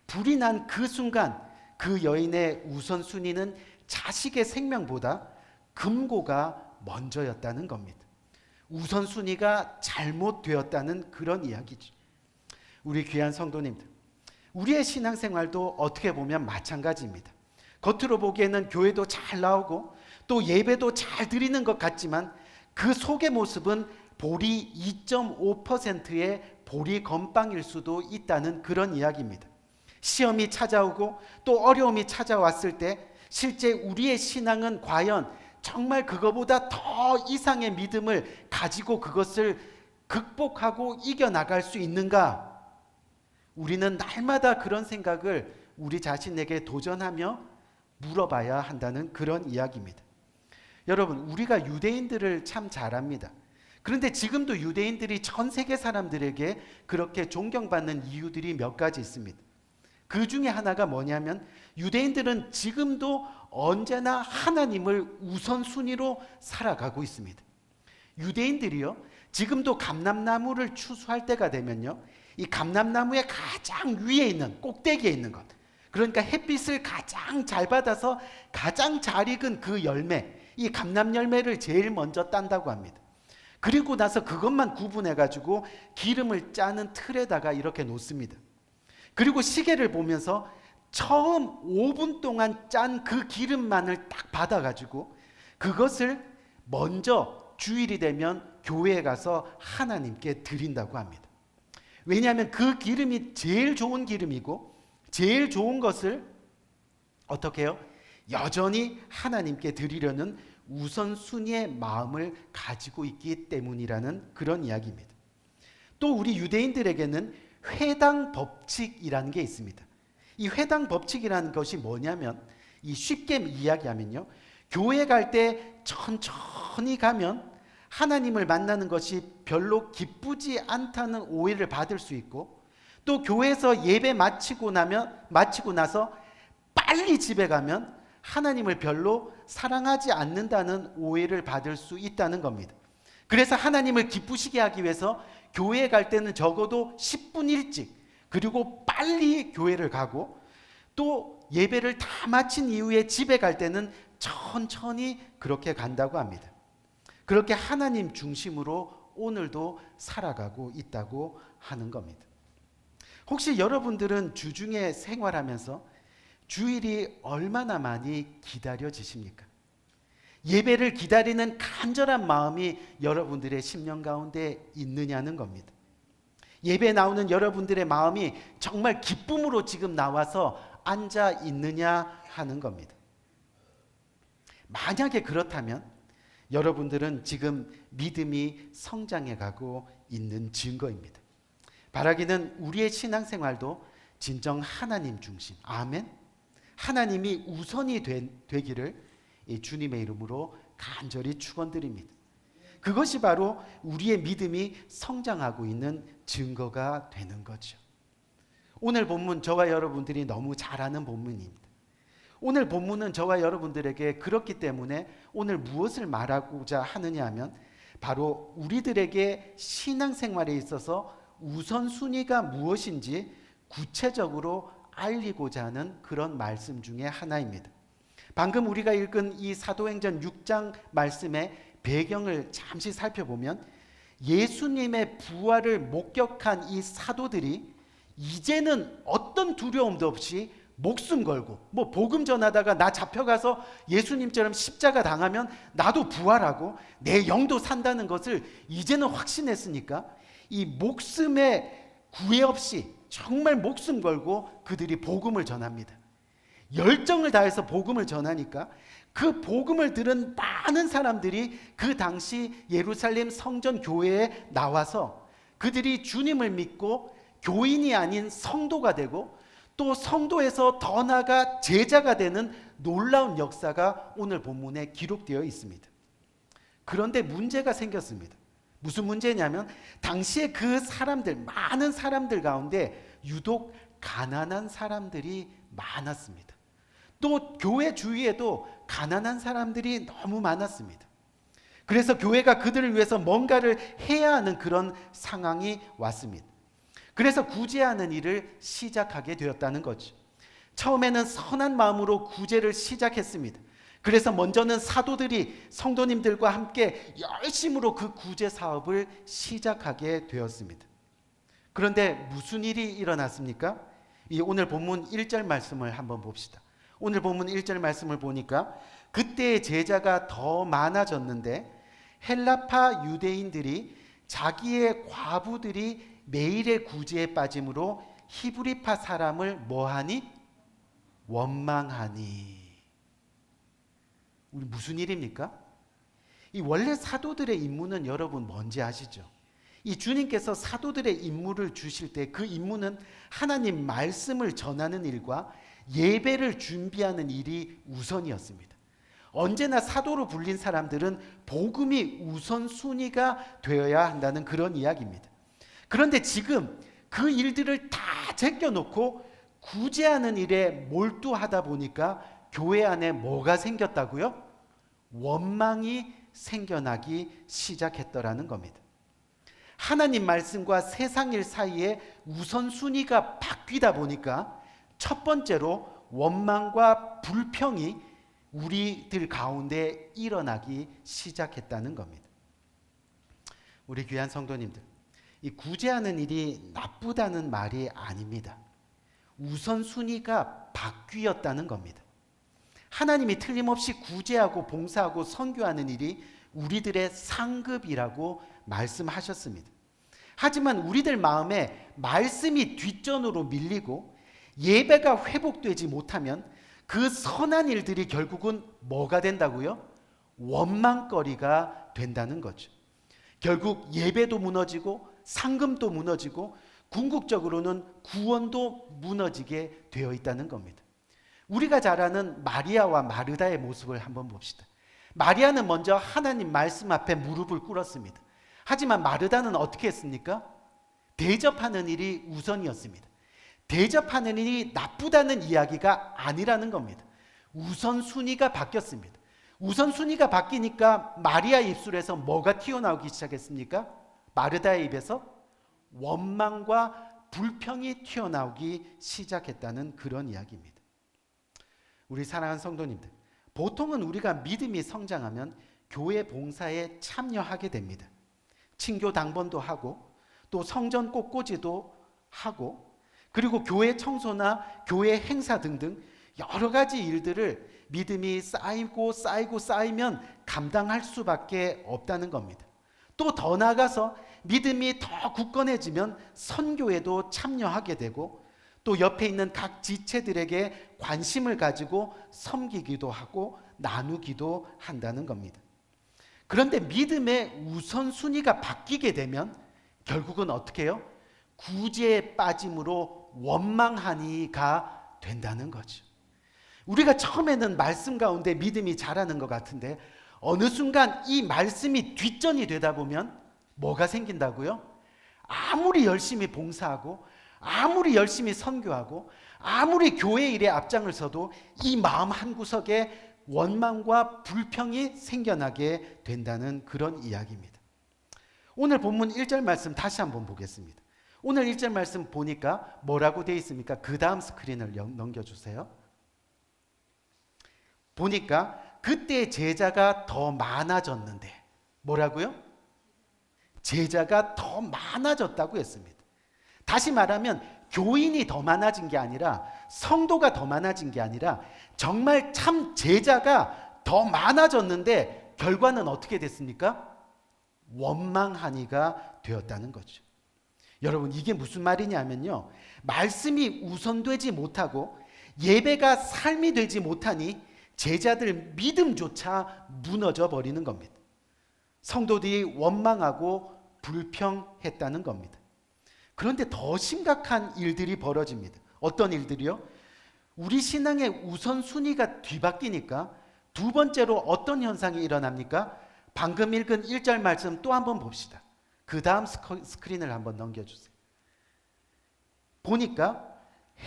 불이 난 그 순간 그 여인의 우선순위는 자식의 생명보다 금고가 먼저였다는 겁니다. 우선순위가 잘못되었다는 그런 이야기죠. 우리 귀한 성도님들, 우리의 신앙생활도 어떻게 보면 마찬가지입니다. 겉으로 보기에는 교회도 잘 나오고 또 예배도 잘 드리는 것 같지만 그 속의 모습은 보리 2.5%의 보리 건빵일 수도 있다는 그런 이야기입니다. 시험이 찾아오고 또 어려움이 찾아왔을 때 실제 우리의 신앙은 과연 정말 그거보다 더 이상의 믿음을 가지고 그것을 극복하고 이겨나갈 수 있는가? 우리는 날마다 그런 생각을 우리 자신에게 도전하며 물어봐야 한다는 그런 이야기입니다. 여러분, 우리가 유대인들을 참 잘 압니다. 그런데 지금도 유대인들이 전 세계 사람들에게 그렇게 존경받는 이유들이 몇 가지 있습니다. 그 중에 하나가 뭐냐면 유대인들은 지금도 언제나 하나님을 우선순위로 살아가고 있습니다. 유대인들이요, 지금도 감람나무를 추수할 때가 되면요, 이 감람나무의 가장 위에 있는 꼭대기에 있는 것, 그러니까 햇빛을 가장 잘 받아서 가장 잘 익은 그 열매, 이 감람 열매를 제일 먼저 딴다고 합니다. 그리고 나서 그것만 구분해 가지고 기름을 짜는 틀에다가 이렇게 놓습니다. 그리고 시계를 보면서 처음 5분 동안 짠 그 기름만을 딱 받아 가지고 그것을 먼저 주일이 되면 교회에 가서 하나님께 드린다고 합니다. 왜냐하면 그 기름이 제일 좋은 기름이고 제일 좋은 것을 어떻게 해요? 여전히 하나님께 드리려는 우선순위의 마음을 가지고 있기 때문이라는 그런 이야기입니다. 또 우리 유대인들에게는 회당 법칙이라는 게 있습니다. 이 회당 법칙이라는 것이 뭐냐면, 이 쉽게 이야기하면요, 교회 갈 때 천천히 가면 하나님을 만나는 것이 별로 기쁘지 않다는 오해를 받을 수 있고, 또 교회에서 예배 마치고 나서 빨리 집에 가면 하나님을 별로 사랑하지 않는다는 오해를 받을 수 있다는 겁니다. 그래서 하나님을 기쁘시게 하기 위해서 교회에 갈 때는 적어도 10분 일찍, 그리고 빨리 교회를 가고, 또 예배를 다 마친 이후에 집에 갈 때는 천천히 그렇게 간다고 합니다. 그렇게 하나님 중심으로 오늘도 살아가고 있다고 하는 겁니다. 혹시 여러분들은 주중에 생활하면서 주일이 얼마나 많이 기다려지십니까? 예배를 기다리는 간절한 마음이 여러분들의 심령 가운데 있느냐는 겁니다. 예배에 나오는 여러분들의 마음이 정말 기쁨으로 지금 나와서 앉아 있느냐 하는 겁니다. 만약에 그렇다면 여러분들은 지금 믿음이 성장해 가고 있는 증거입니다. 바라기는 우리의 신앙생활도 진정 하나님 중심, 아멘, 하나님이 우선이 되기를 주님의 이름으로 간절히 축원드립니다. 그것이 바로 우리의 믿음이 성장하고 있는 증거가 되는 거죠. 오늘 본문, 저와 여러분들이 너무 잘 아는 본문입니다. 오늘 본문은 저와 여러분들에게 그렇기 때문에 오늘 무엇을 말하고자 하느냐 하면, 바로 우리들에게 신앙생활에 있어서 우선순위가 무엇인지 구체적으로 알리고자 하는 그런 말씀 중에 하나입니다. 방금 우리가 읽은 이 사도행전 6장 말씀의 배경을 잠시 살펴보면, 예수님의 부활을 목격한 이 사도들이 이제는 어떤 두려움도 없이 목숨 걸고, 복음 전하다가 나 잡혀가서 예수님처럼 십자가 당하면 나도 부활하고 내 영도 산다는 것을 이제는 확신했으니까 이 목숨에 구애 없이 정말 목숨 걸고 그들이 복음을 전합니다. 열정을 다해서 복음을 전하니까 그 복음을 들은 많은 사람들이 그 당시 예루살렘 성전 교회에 나와서 그들이 주님을 믿고 교인이 아닌 성도가 되고 또 성도에서 더 나아가 제자가 되는 놀라운 역사가 오늘 본문에 기록되어 있습니다. 그런데 문제가 생겼습니다. 무슨 문제냐면 당시에 그 사람들, 많은 사람들 가운데 유독 가난한 사람들이 많았습니다. 또 교회 주위에도 가난한 사람들이 너무 많았습니다. 그래서 교회가 그들을 위해서 뭔가를 해야 하는 그런 상황이 왔습니다. 그래서 구제하는 일을 시작하게 되었다는 거죠. 처음에는 선한 마음으로 구제를 시작했습니다. 그래서 먼저는 사도들이 성도님들과 함께 열심으로 그 구제 사업을 시작하게 되었습니다. 그런데 무슨 일이 일어났습니까? 이 오늘 본문 1절 말씀을 한번 봅시다. 오늘 본문 1절 말씀을 보니까 그때의 제자가 더 많아졌는데 헬라파 유대인들이 자기의 과부들이 매일의 구제에 빠짐으로 히브리파 사람을 뭐하니? 원망하니. 우리 무슨 일입니까? 이 원래 사도들의 임무는 여러분 뭔지 아시죠? 이 주님께서 사도들의 임무를 주실 때 그 임무는 하나님 말씀을 전하는 일과 예배를 준비하는 일이 우선이었습니다. 언제나 사도로 불린 사람들은 복음이 우선순위가 되어야 한다는 그런 이야기입니다. 그런데 지금 그 일들을 다 제껴놓고 구제하는 일에 몰두하다 보니까 교회 안에 뭐가 생겼다고요? 원망이 생겨나기 시작했더라는 겁니다. 하나님 말씀과 세상 일 사이에 우선순위가 바뀌다 보니까 첫 번째로 원망과 불평이 우리들 가운데 일어나기 시작했다는 겁니다. 우리 귀한 성도님들, 이 구제하는 일이 나쁘다는 말이 아닙니다. 우선순위가 바뀌었다는 겁니다. 하나님이 틀림없이 구제하고 봉사하고 선교하는 일이 우리들의 상급이라고 말씀하셨습니다. 하지만 우리들 마음에 말씀이 뒷전으로 밀리고 예배가 회복되지 못하면 그 선한 일들이 결국은 뭐가 된다고요? 원망거리가 된다는 거죠. 결국 예배도 무너지고 상금도 무너지고 궁극적으로는 구원도 무너지게 되어 있다는 겁니다. 우리가 잘 아는 마리아와 마르다의 모습을 한번 봅시다. 마리아는 먼저 하나님 말씀 앞에 무릎을 꿇었습니다. 하지만 마르다는 어떻게 했습니까? 대접하는 일이 우선이었습니다. 대접하는 일이 나쁘다는 이야기가 아니라는 겁니다. 우선순위가 바뀌었습니다. 우선순위가 바뀌니까 마리아 입술에서 뭐가 튀어나오기 시작했습니까? 마르다의 입에서 원망과 불평이 튀어나오기 시작했다는 그런 이야기입니다. 우리 사랑하는 성도님들, 보통은 우리가 믿음이 성장하면 교회 봉사에 참여하게 됩니다. 친교 당번도 하고 또 성전 꽃꽂이도 하고 그리고 교회 청소나 교회 행사 등등 여러 가지 일들을 믿음이 쌓이면 감당할 수밖에 없다는 겁니다. 또 더 나아가서 믿음이 더 굳건해지면 선교에도 참여하게 되고 또 옆에 있는 각 지체들에게 관심을 가지고 섬기기도 하고 나누기도 한다는 겁니다. 그런데 믿음의 우선순위가 바뀌게 되면 결국은 어떻게 해요? 구제에 빠짐으로 원망하니가 된다는 거죠. 우리가 처음에는 말씀 가운데 믿음이 자라는 것 같은데 어느 순간 이 말씀이 뒷전이 되다 보면 뭐가 생긴다고요? 아무리 열심히 봉사하고 아무리 열심히 선교하고 아무리 교회 일에 앞장을 서도 이 마음 한구석에 원망과 불평이 생겨나게 된다는 그런 이야기입니다. 오늘 본문 1절 말씀 다시 한번 보겠습니다. 오늘 1절 말씀 보니까 뭐라고 되어 있습니까? 그 다음 스크린을 넘겨주세요. 보니까 그때 제자가 더 많아졌는데 뭐라고요? 제자가 더 많아졌다고 했습니다. 다시 말하면 교인이 더 많아진 게 아니라 성도가 더 많아진 게 아니라 정말 참 제자가 더 많아졌는데 결과는 어떻게 됐습니까? 원망하니가 되었다는 거죠. 여러분 이게 무슨 말이냐면요, 말씀이 우선되지 못하고 예배가 삶이 되지 못하니 제자들 믿음조차 무너져 버리는 겁니다. 성도들이 원망하고 불평했다는 겁니다. 그런데 더 심각한 일들이 벌어집니다. 어떤 일들이요? 우리 신앙의 우선순위가 뒤바뀌니까 두 번째로 어떤 현상이 일어납니까? 방금 읽은 1절 말씀 또 한번 봅시다. 그 다음 스크린을 한번 넘겨주세요. 보니까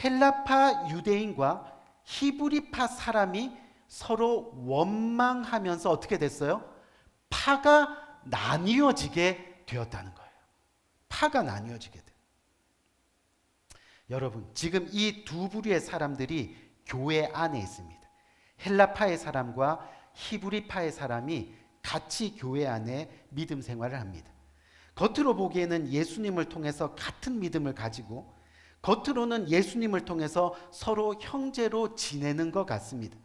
헬라파 유대인과 히브리파 사람이 서로 원망하면서 어떻게 됐어요? 파가 나뉘어지게 되었다는 거예요. 파가 나뉘어지게 돼요. 여러분, 지금 이 두 부류의 사람들이 교회 안에 있습니다. 헬라파의 사람과 히브리파의 사람이 같이 교회 안에 믿음 생활을 합니다. 겉으로 보기에는 예수님을 통해서 같은 믿음을 가지고 겉으로는 예수님을 통해서 서로 형제로 지내는 것 같습니다.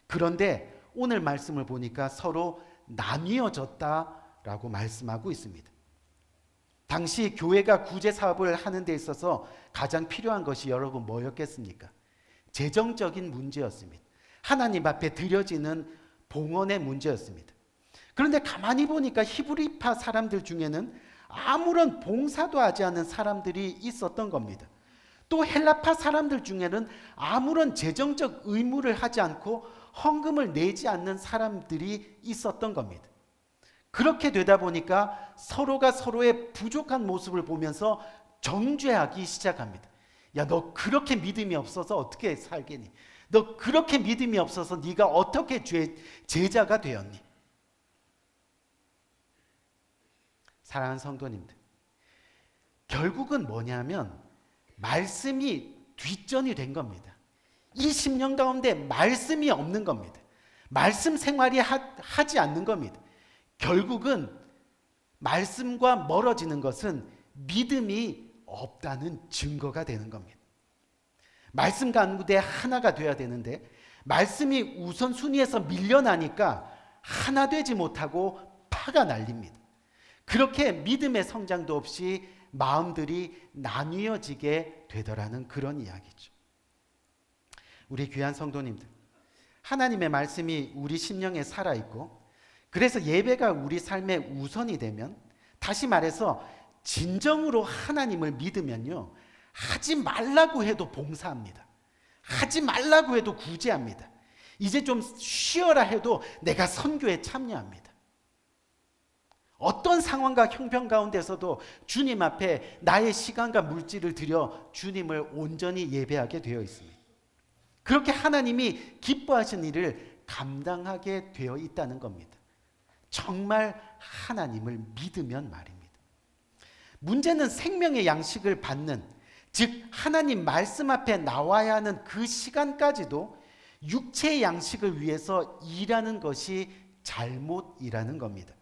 그런데 오늘 말씀을 보니까 서로 나뉘어졌다라고 말씀하고 있습니다. 당시 교회가 구제 사업을 하는 데 있어서 가장 필요한 것이 여러분 뭐였겠습니까? 재정적인 문제였습니다. 하나님 앞에 드려지는 봉헌의 문제였습니다. 그런데 가만히 보니까 히브리파 사람들 중에는 아무런 봉사도 하지 않은 사람들이 있었던 겁니다. 또 헬라파 사람들 중에는 아무런 재정적 의무를 하지 않고 헌금을 내지 않는 사람들이 있었던 겁니다. 그렇게 되다 보니까 서로가 서로의 부족한 모습을 보면서 정죄하기 시작합니다. 야, 너 그렇게 믿음이 없어서 어떻게 살겠니? 너 그렇게 믿음이 없어서 네가 어떻게 제자가 되었니? 사랑하는 성도님들, 결국은 뭐냐면 말씀이 뒷전이 된 겁니다. 이 10년 가운데 말씀이 없는 겁니다. 말씀 생활이 하지 않는 겁니다. 결국은 말씀과 멀어지는 것은 믿음이 없다는 증거가 되는 겁니다. 말씀 가운데 하나가 되어야 되는데 말씀이 우선순위에서 밀려나니까 하나 되지 못하고 파가 날립니다. 그렇게 믿음의 성장도 없이 마음들이 나뉘어지게 되더라는 그런 이야기죠. 우리 귀한 성도님들, 하나님의 말씀이 우리 심령에 살아있고 그래서 예배가 우리 삶의 우선이 되면, 다시 말해서 진정으로 하나님을 믿으면요, 하지 말라고 해도 봉사합니다. 하지 말라고 해도 구제합니다. 이제 좀 쉬어라 해도 내가 선교에 참여합니다. 어떤 상황과 형편 가운데서도 주님 앞에 나의 시간과 물질을 들여 주님을 온전히 예배하게 되어 있습니다. 그렇게 하나님이 기뻐하신 일을 감당하게 되어 있다는 겁니다. 정말 하나님을 믿으면 말입니다. 문제는 생명의 양식을 받는, 즉 하나님 말씀 앞에 나와야 하는 그 시간까지도 육체의 양식을 위해서 일하는 것이 잘못이라는 겁니다.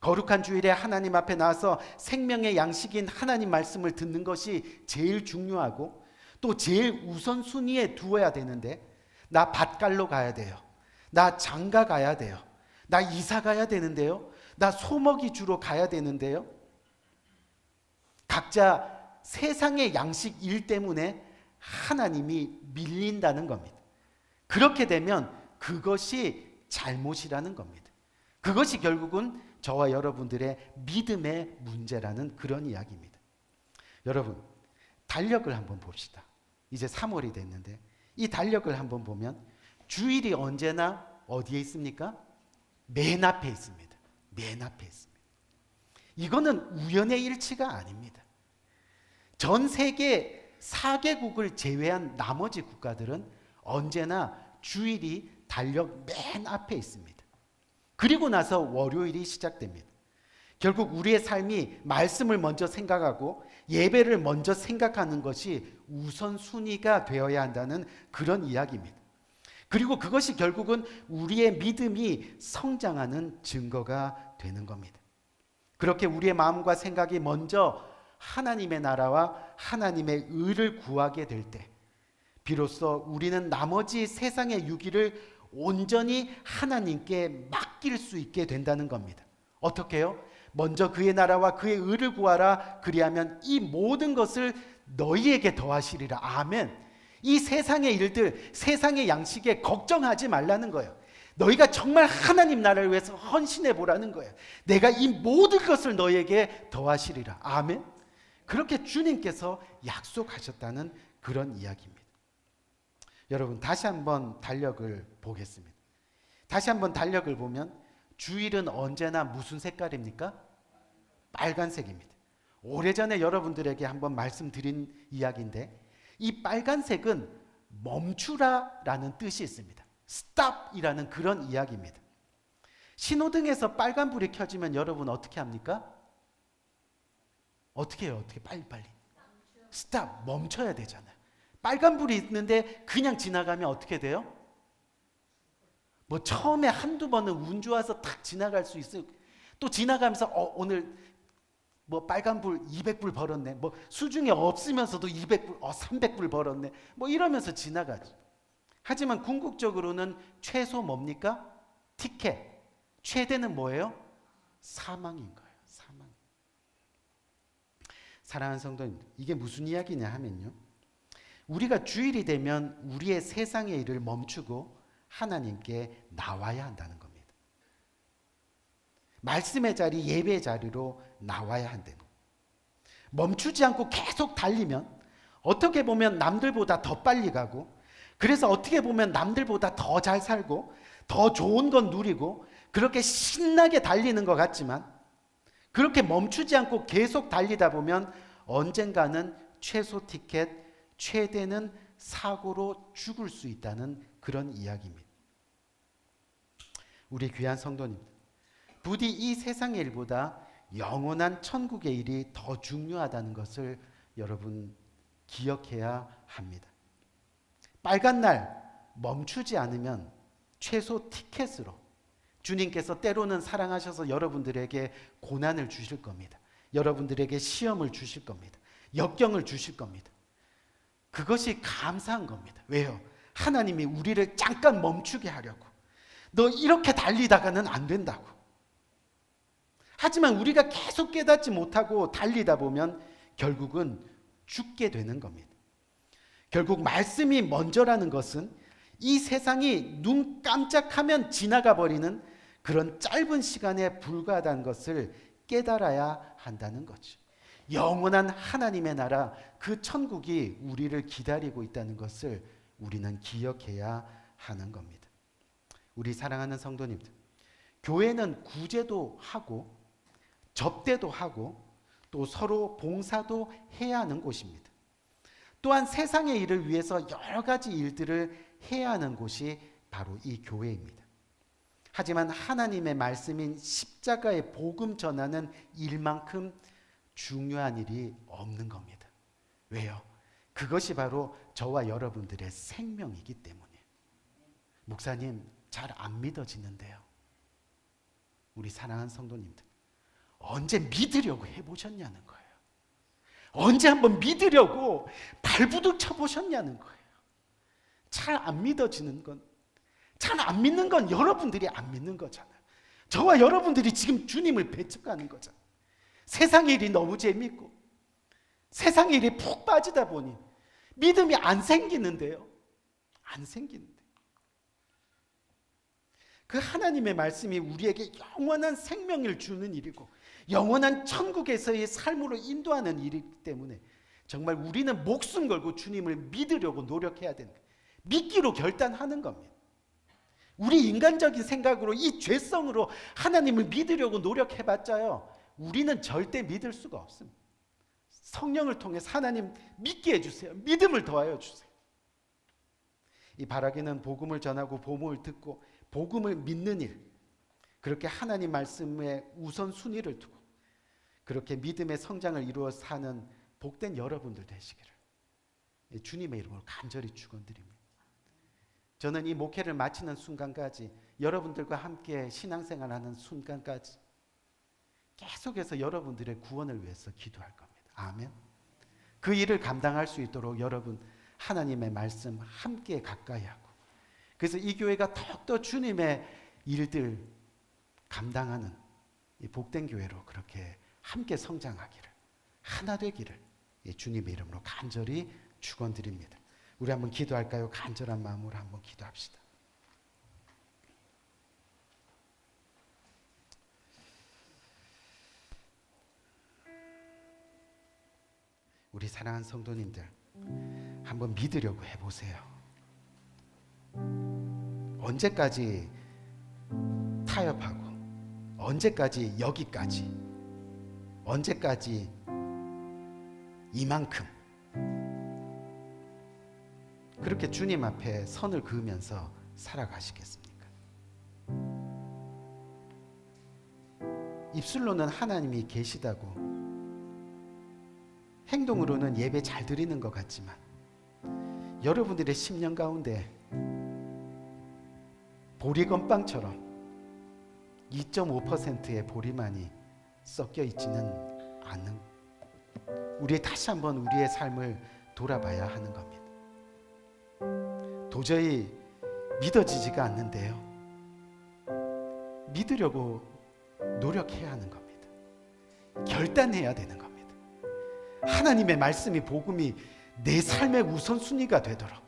거룩한 주일에 하나님 앞에 나와서 생명의 양식인 하나님 말씀을 듣는 것이 제일 중요하고 또 제일 우선순위에 두어야 되는데, 나 밭갈러 가야 돼요. 나 장가 가야 돼요. 나 이사 가야 되는데요. 나 소먹이 주러 가야 되는데요. 각자 세상의 양식 일 때문에 하나님이 밀린다는 겁니다. 그렇게 되면 그것이 잘못이라는 겁니다. 그것이 결국은 저와 여러분들의 믿음의 문제라는 그런 이야기입니다. 여러분, 달력을 한번 봅시다. 이제 3월이 됐는데 이 달력을 한번 보면 주일이 언제나 어디에 있습니까? 맨 앞에 있습니다. 맨 앞에 있습니다. 이거는 우연의 일치가 아닙니다. 전 세계 4개국을 제외한 나머지 국가들은 언제나 주일이 달력 맨 앞에 있습니다. 그리고 나서 월요일이 시작됩니다. 결국 우리의 삶이 말씀을 먼저 생각하고 예배를 먼저 생각하는 것이 우선순위가 되어야 한다는 그런 이야기입니다. 그리고 그것이 결국은 우리의 믿음이 성장하는 증거가 되는 겁니다. 그렇게 우리의 마음과 생각이 먼저 하나님의 나라와 하나님의 의를 구하게 될 때 비로소 우리는 나머지 세상의 유기를 온전히 하나님께 맡길 수 있게 된다는 겁니다. 어떻게요? 먼저 그의 나라와 그의 의를 구하라. 그리하면 이 모든 것을 너희에게 더하시리라. 아멘. 이 세상의 일들, 세상의 양식에 걱정하지 말라는 거예요. 너희가 정말 하나님 나라를 위해서 헌신해 보라는 거예요. 내가 이 모든 것을 너희에게 더하시리라. 아멘. 그렇게 주님께서 약속하셨다는 그런 이야기입니다. 여러분, 다시 한번 달력을 보겠습니다. 다시 한번 달력을 보면 주일은 언제나 무슨 색깔입니까? 빨간색입니다. 오래전에 여러분들에게 한번 말씀드린 이야기인데, 이 빨간색은 멈추라라는 뜻이 있습니다. stop이라는 그런 이야기입니다. 신호등에서 빨간불이 켜지면 여러분 어떻게 합니까? 어떻게 해요? 어떻게 빨리빨리 stop, 멈춰야 되잖아요. 빨간불이 있는데 그냥 지나가면 어떻게 돼요? 뭐 처음에 한두 번은 운 좋아서 탁 지나갈 수 있어요. 또 지나가면서 오늘 뭐 빨간불 200불 벌었네. 뭐 수중에 없으면서도 200불, 300불 벌었네. 뭐 이러면서 지나가죠. 하지만 궁극적으로는 최소 뭡니까? 티켓. 최대는 뭐예요? 사망인 거예요. 사망. 사랑하는 성도님, 이게 무슨 이야기냐 하면요, 우리가 주일이 되면 우리의 세상의 일을 멈추고 하나님께 나와야 한다는 겁니다. 말씀의 자리, 예배의 자리로 나와야 한다는 거예요. 멈추지 않고 계속 달리면 어떻게 보면 남들보다 더 빨리 가고, 그래서 어떻게 보면 남들보다 더 잘 살고 더 좋은 건 누리고 그렇게 신나게 달리는 것 같지만, 그렇게 멈추지 않고 계속 달리다 보면 언젠가는 최소 티켓, 최대는 사고로 죽을 수 있다는 그런 이야기입니다. 우리 귀한 성도님, 부디 이 세상의 일보다 영원한 천국의 일이 더 중요하다는 것을 여러분 기억해야 합니다. 빨간 날 멈추지 않으면 최소 티켓으로 주님께서 때로는 사랑하셔서 여러분들에게 고난을 주실 겁니다. 여러분들에게 시험을 주실 겁니다. 역경을 주실 겁니다. 그것이 감사한 겁니다. 왜요? 하나님이 우리를 잠깐 멈추게 하려고. 너 이렇게 달리다가는 안 된다고. 하지만 우리가 계속 깨닫지 못하고 달리다 보면 결국은 죽게 되는 겁니다. 결국 말씀이 먼저라는 것은 이 세상이 눈 깜짝하면 지나가 버리는 그런 짧은 시간에 불과하다는 것을 깨달아야 한다는 거죠. 영원한 하나님의 나라, 그 천국이 우리를 기다리고 있다는 것을 우리는 기억해야 하는 겁니다. 우리 사랑하는 성도님들, 교회는 구제도 하고 접대도 하고 또 서로 봉사도 해야 하는 곳입니다. 또한 세상의 일을 위해서 여러 가지 일들을 해야 하는 곳이 바로 이 교회입니다. 하지만 하나님의 말씀인 십자가의 복음 전하는 일만큼 중요한 일이 없는 겁니다. 왜요? 그것이 바로 저와 여러분들의 생명이기 때문에. 목사님, 잘 안 믿어지는데요. 우리 사랑하는 성도님들, 언제 믿으려고 해보셨냐는 거예요. 언제 한번 믿으려고 발부둥 쳐보셨냐는 거예요. 잘 안 믿어지는 건, 잘 안 믿는 건 여러분들이 안 믿는 거잖아요. 저와 여러분들이 지금 주님을 배척하는 거잖아요. 세상의 일이 너무 재밌고 세상의 일에 푹 빠지다 보니 믿음이 안 생기는데요. 안 생기는데. 그 하나님의 말씀이 우리에게 영원한 생명을 주는 일이고 영원한 천국에서의 삶으로 인도하는 일이기 때문에 정말 우리는 목숨 걸고 주님을 믿으려고 노력해야 되는 거예요. 믿기로 결단하는 겁니다. 우리 인간적인 생각으로 이 죄성으로 하나님을 믿으려고 노력해봤자요, 우리는 절대 믿을 수가 없습니다. 성령을 통해서 하나님 믿게 해주세요. 믿음을 더하여 주세요. 이 바라기는 복음을 전하고 복음을 듣고 복음을 믿는 일, 그렇게 하나님 말씀에 우선순위를 두고 그렇게 믿음의 성장을 이루어 사는 복된 여러분들 되시기를 주님의 이름으로 간절히 축원드립니다. 저는 이 목회를 마치는 순간까지, 여러분들과 함께 신앙생활하는 순간까지 계속해서 여러분들의 구원을 위해서 기도할 겁니다. 아멘. 그 일을 감당할 수 있도록 여러분 하나님의 말씀 함께 가까이 하고, 그래서 이 교회가 더욱더 주님의 일들 감당하는 이 복된 교회로 그렇게 함께 성장하기를, 하나 되기를 주님의 이름으로 간절히 축원드립니다. 우리 한번 기도할까요? 간절한 마음으로 한번 기도합시다. 우리 사랑하는 성도님들, 한번 믿으려고 해보세요. 언제까지 타협하고, 언제까지 여기까지, 언제까지 이만큼 그렇게 주님 앞에 선을 그으면서 살아가시겠습니까? 입술로는 하나님이 계시다고, 행동으로는 예배 잘 드리는 것 같지만 여러분들의 심령 가운데 보리건빵처럼 2.5%의 보리만이 섞여 있지는 않는, 우리 다시 한번 우리의 삶을 돌아봐야 하는 겁니다. 도저히 믿어지지가 않는데요, 믿으려고 노력해야 하는 겁니다. 결단해야 되는 겁니다. 하나님의 말씀이, 복음이 내 삶의 우선순위가 되도록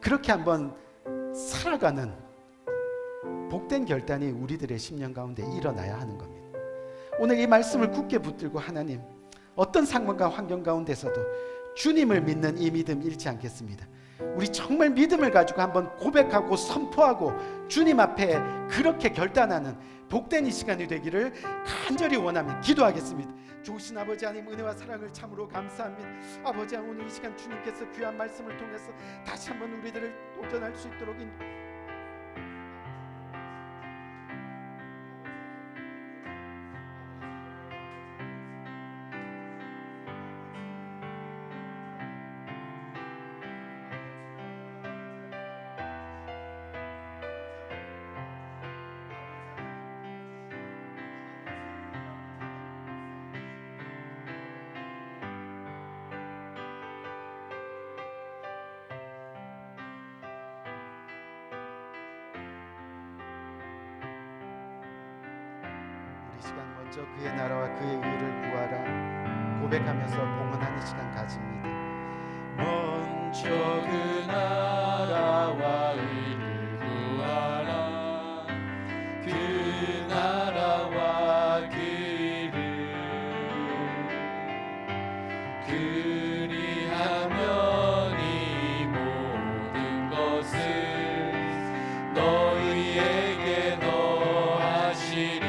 그렇게 한번 살아가는 복된 결단이 우리들의 심령 가운데 일어나야 하는 겁니다. 오늘 이 말씀을 굳게 붙들고, 하나님, 어떤 상황과 환경 가운데서도 주님을 믿는 이 믿음 잃지 않겠습니다. 우리 정말 믿음을 가지고 한번 고백하고 선포하고 주님 앞에 그렇게 결단하는 복된 이 시간이 되기를 간절히 원하며 기도하겠습니다. 좋으신 아버지 하나님, 은혜와 사랑을 참으로 감사합니다. 아버지, 오늘 이 시간 주님께서 귀한 말씀을 통해서 다시 한번 우리들을 도전할 수 있도록 이 시간 먼저 그의 나라와 그의 의를 구하라 고백하면서 봉헌하는 시간 가집니다. 먼저 그 나라와 의를 구하라. 그 나라와 그 의를 그리하면 이 모든 것을 너희에게 더하시리라.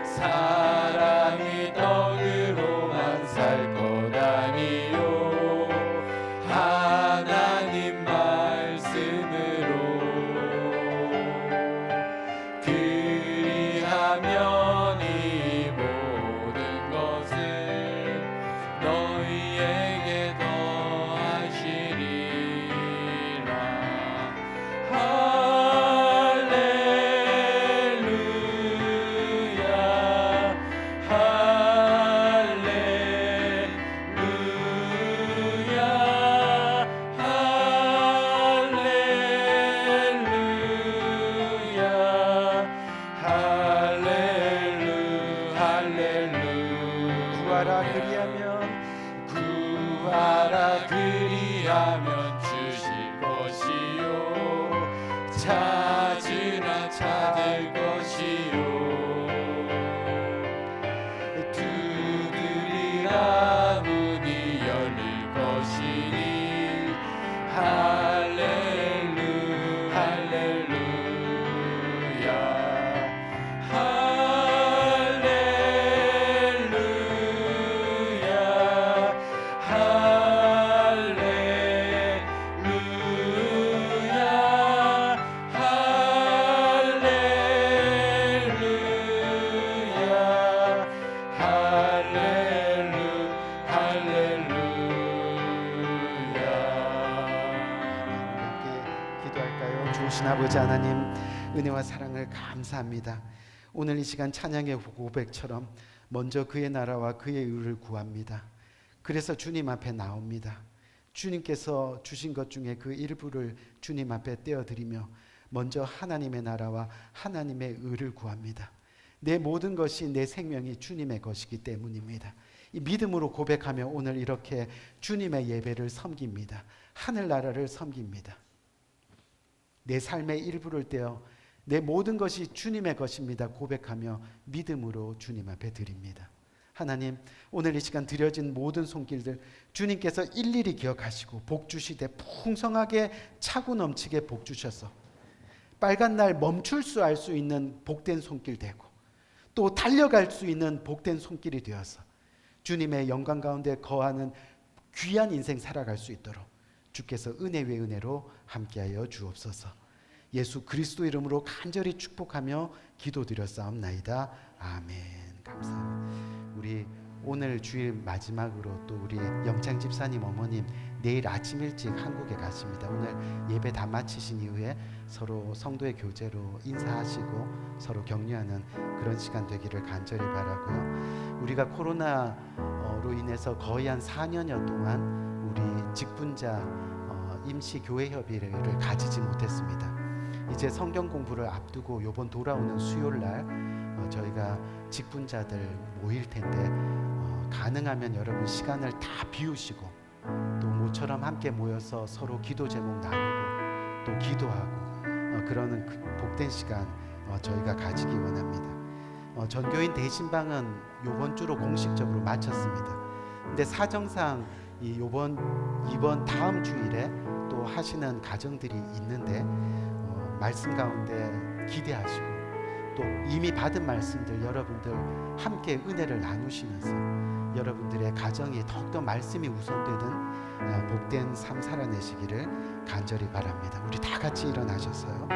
사람이 떡으로만 살 것 아니요 하나님 말씀으로 그리하면 이 모든 것을 너희에게 더하시리라. 할렐루야. 아버지 하나님, 은혜와 사랑을 감사합니다. 오늘 이 시간 찬양의 고백처럼 먼저 그의 나라와 그의 의를 구합니다. 그래서 주님 앞에 나옵니다. 주님께서 주신 것 중에 그 일부를 주님 앞에 떼어드리며 먼저 하나님의 나라와 하나님의 의를 구합니다. 내 모든 것이, 내 생명이 주님의 것이기 때문입니다. 이 믿음으로 고백하며 오늘 이렇게 주님의 예배를 섬깁니다. 하늘나라를 섬깁니다. 내 삶의 일부를 떼어 내 모든 것이 주님의 것입니다 고백하며 믿음으로 주님 앞에 드립니다. 하나님, 오늘 이 시간 드려진 모든 손길들 주님께서 일일이 기억하시고 복 주시되 풍성하게 차고 넘치게 복 주셔서 빨간 날 멈출 수 알 수 있는 복된 손길 되고 또 달려갈 수 있는 복된 손길이 되어서 주님의 영광 가운데 거하는 귀한 인생 살아갈 수 있도록 주께서 은혜 위에 은혜로 함께하여 주옵소서. 예수 그리스도 이름으로 간절히 축복하며 기도드렸사옵나이다. 아멘. 감사합니다. 우리 오늘 주일 마지막으로 또 우리 영창 집사님 어머님 내일 아침 일찍 한국에 가십니다. 오늘 예배 다 마치신 이후에 서로 성도의 교제로 인사하시고 서로 격려하는 그런 시간 되기를 간절히 바라고요. 우리가 코로나로 인해서 거의 한 4년여 동안 우리 직분자 임시 교회 협의를 가지지 못했습니다. 이제 성경 공부를 앞두고 이번 돌아오는 수요일 날 저희가 직분자들 모일 텐데 가능하면 여러분 시간을 다 비우시고 또 모처럼 함께 모여서 서로 기도 제목 나누고 또 기도하고 그러는 그 복된 시간 저희가 가지기 원합니다. 전교인 대신방은 이번 주로 공식적으로 마쳤습니다. 근데 사정상 이번 다음 주일에 또 하시는 가정들이 있는데 말씀 가운데 기대하시고 또 이미 받은 말씀들 여러분들 함께 은혜를 나누시면서 여러분들의 가정이 더욱더 말씀이 우선되는 복된 삶 살아내시기를 간절히 바랍니다. 우리 다 같이 일어나셔서요.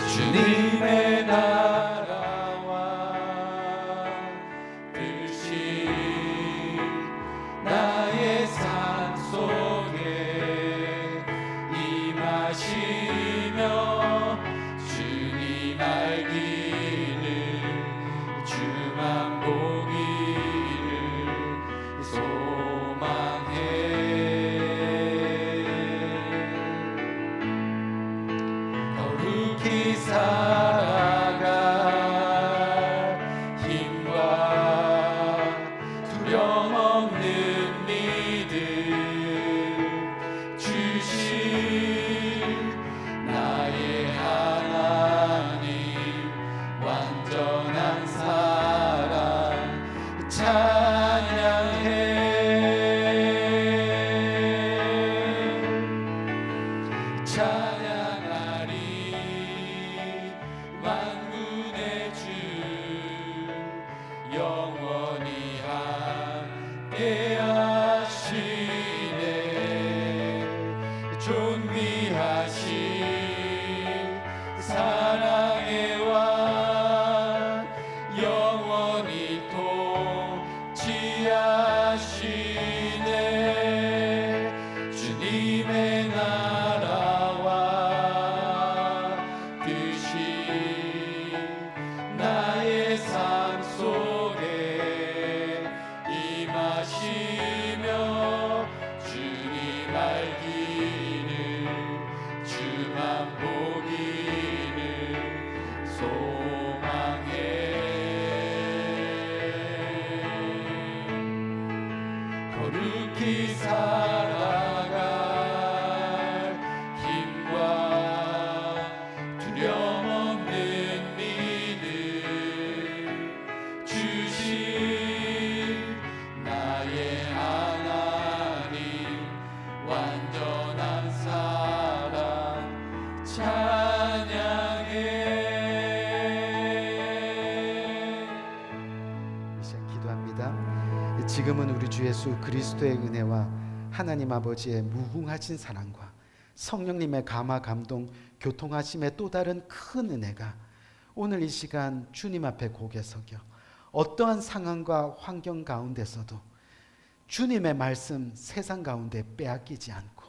주님의 나라와 뜻이 나의 삶 속에 임하시며 주님 알기를 주만 보기를 소망해 거룩히 살아갈 힘과 두려움 없는 믿음 주신 나의 하나님 완전한 사랑 찬양해 찬양하리 만군의 주 영원히 함께 하시네 존귀하신 사랑의 왕 영원히 통치하시네 주님의 나라와 뜻이 나의 삶 속에 임하시며 주님 알기를 주만 보기를 소망해 거룩히 살아갈 힘과 두려움 없는 믿음 주신 나의 하나님 완전한 사랑 찬양해 이 시간 기도합니다. 지금은 우리 주 예수 그리스도의 은혜와 하나님 아버지의 무궁하신 사랑과 성령님의 감화 감동 교통하심의 또 다른 큰 은혜가 오늘 이 시간 주님 앞에 고개 숙여 어떠한 상황과 환경 가운데서도 주님의 말씀 세상 가운데 빼앗기지 않고,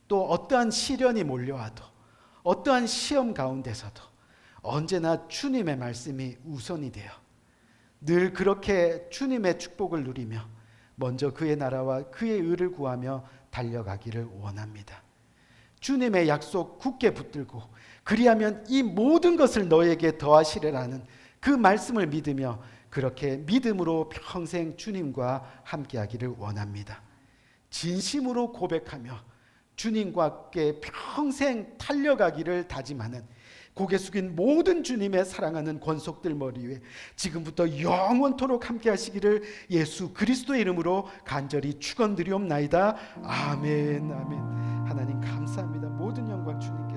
또 어떠한 시련이 몰려와도 어떠한 시험 가운데서도 언제나 주님의 말씀이 우선이 되어 늘 그렇게 주님의 축복을 누리며 먼저 그의 나라와 그의 의를 구하며 달려가기를 원합니다. 주님의 약속 굳게 붙들고 그리하면 이 모든 것을 너에게 더하시리라는 그 말씀을 믿으며 그렇게 믿음으로 평생 주님과 함께하기를 원합니다. 진심으로 고백하며 주님과 함께 평생 달려가기를 다짐하는 고개 숙인 모든 주님의 사랑하는 권속들 머리 위에 지금부터 영원토록 함께 하시기를 예수 그리스도의 이름으로 간절히 축원드리옵나이다. 아멘. 아멘. 하나님 감사합니다. 모든 영광 주님께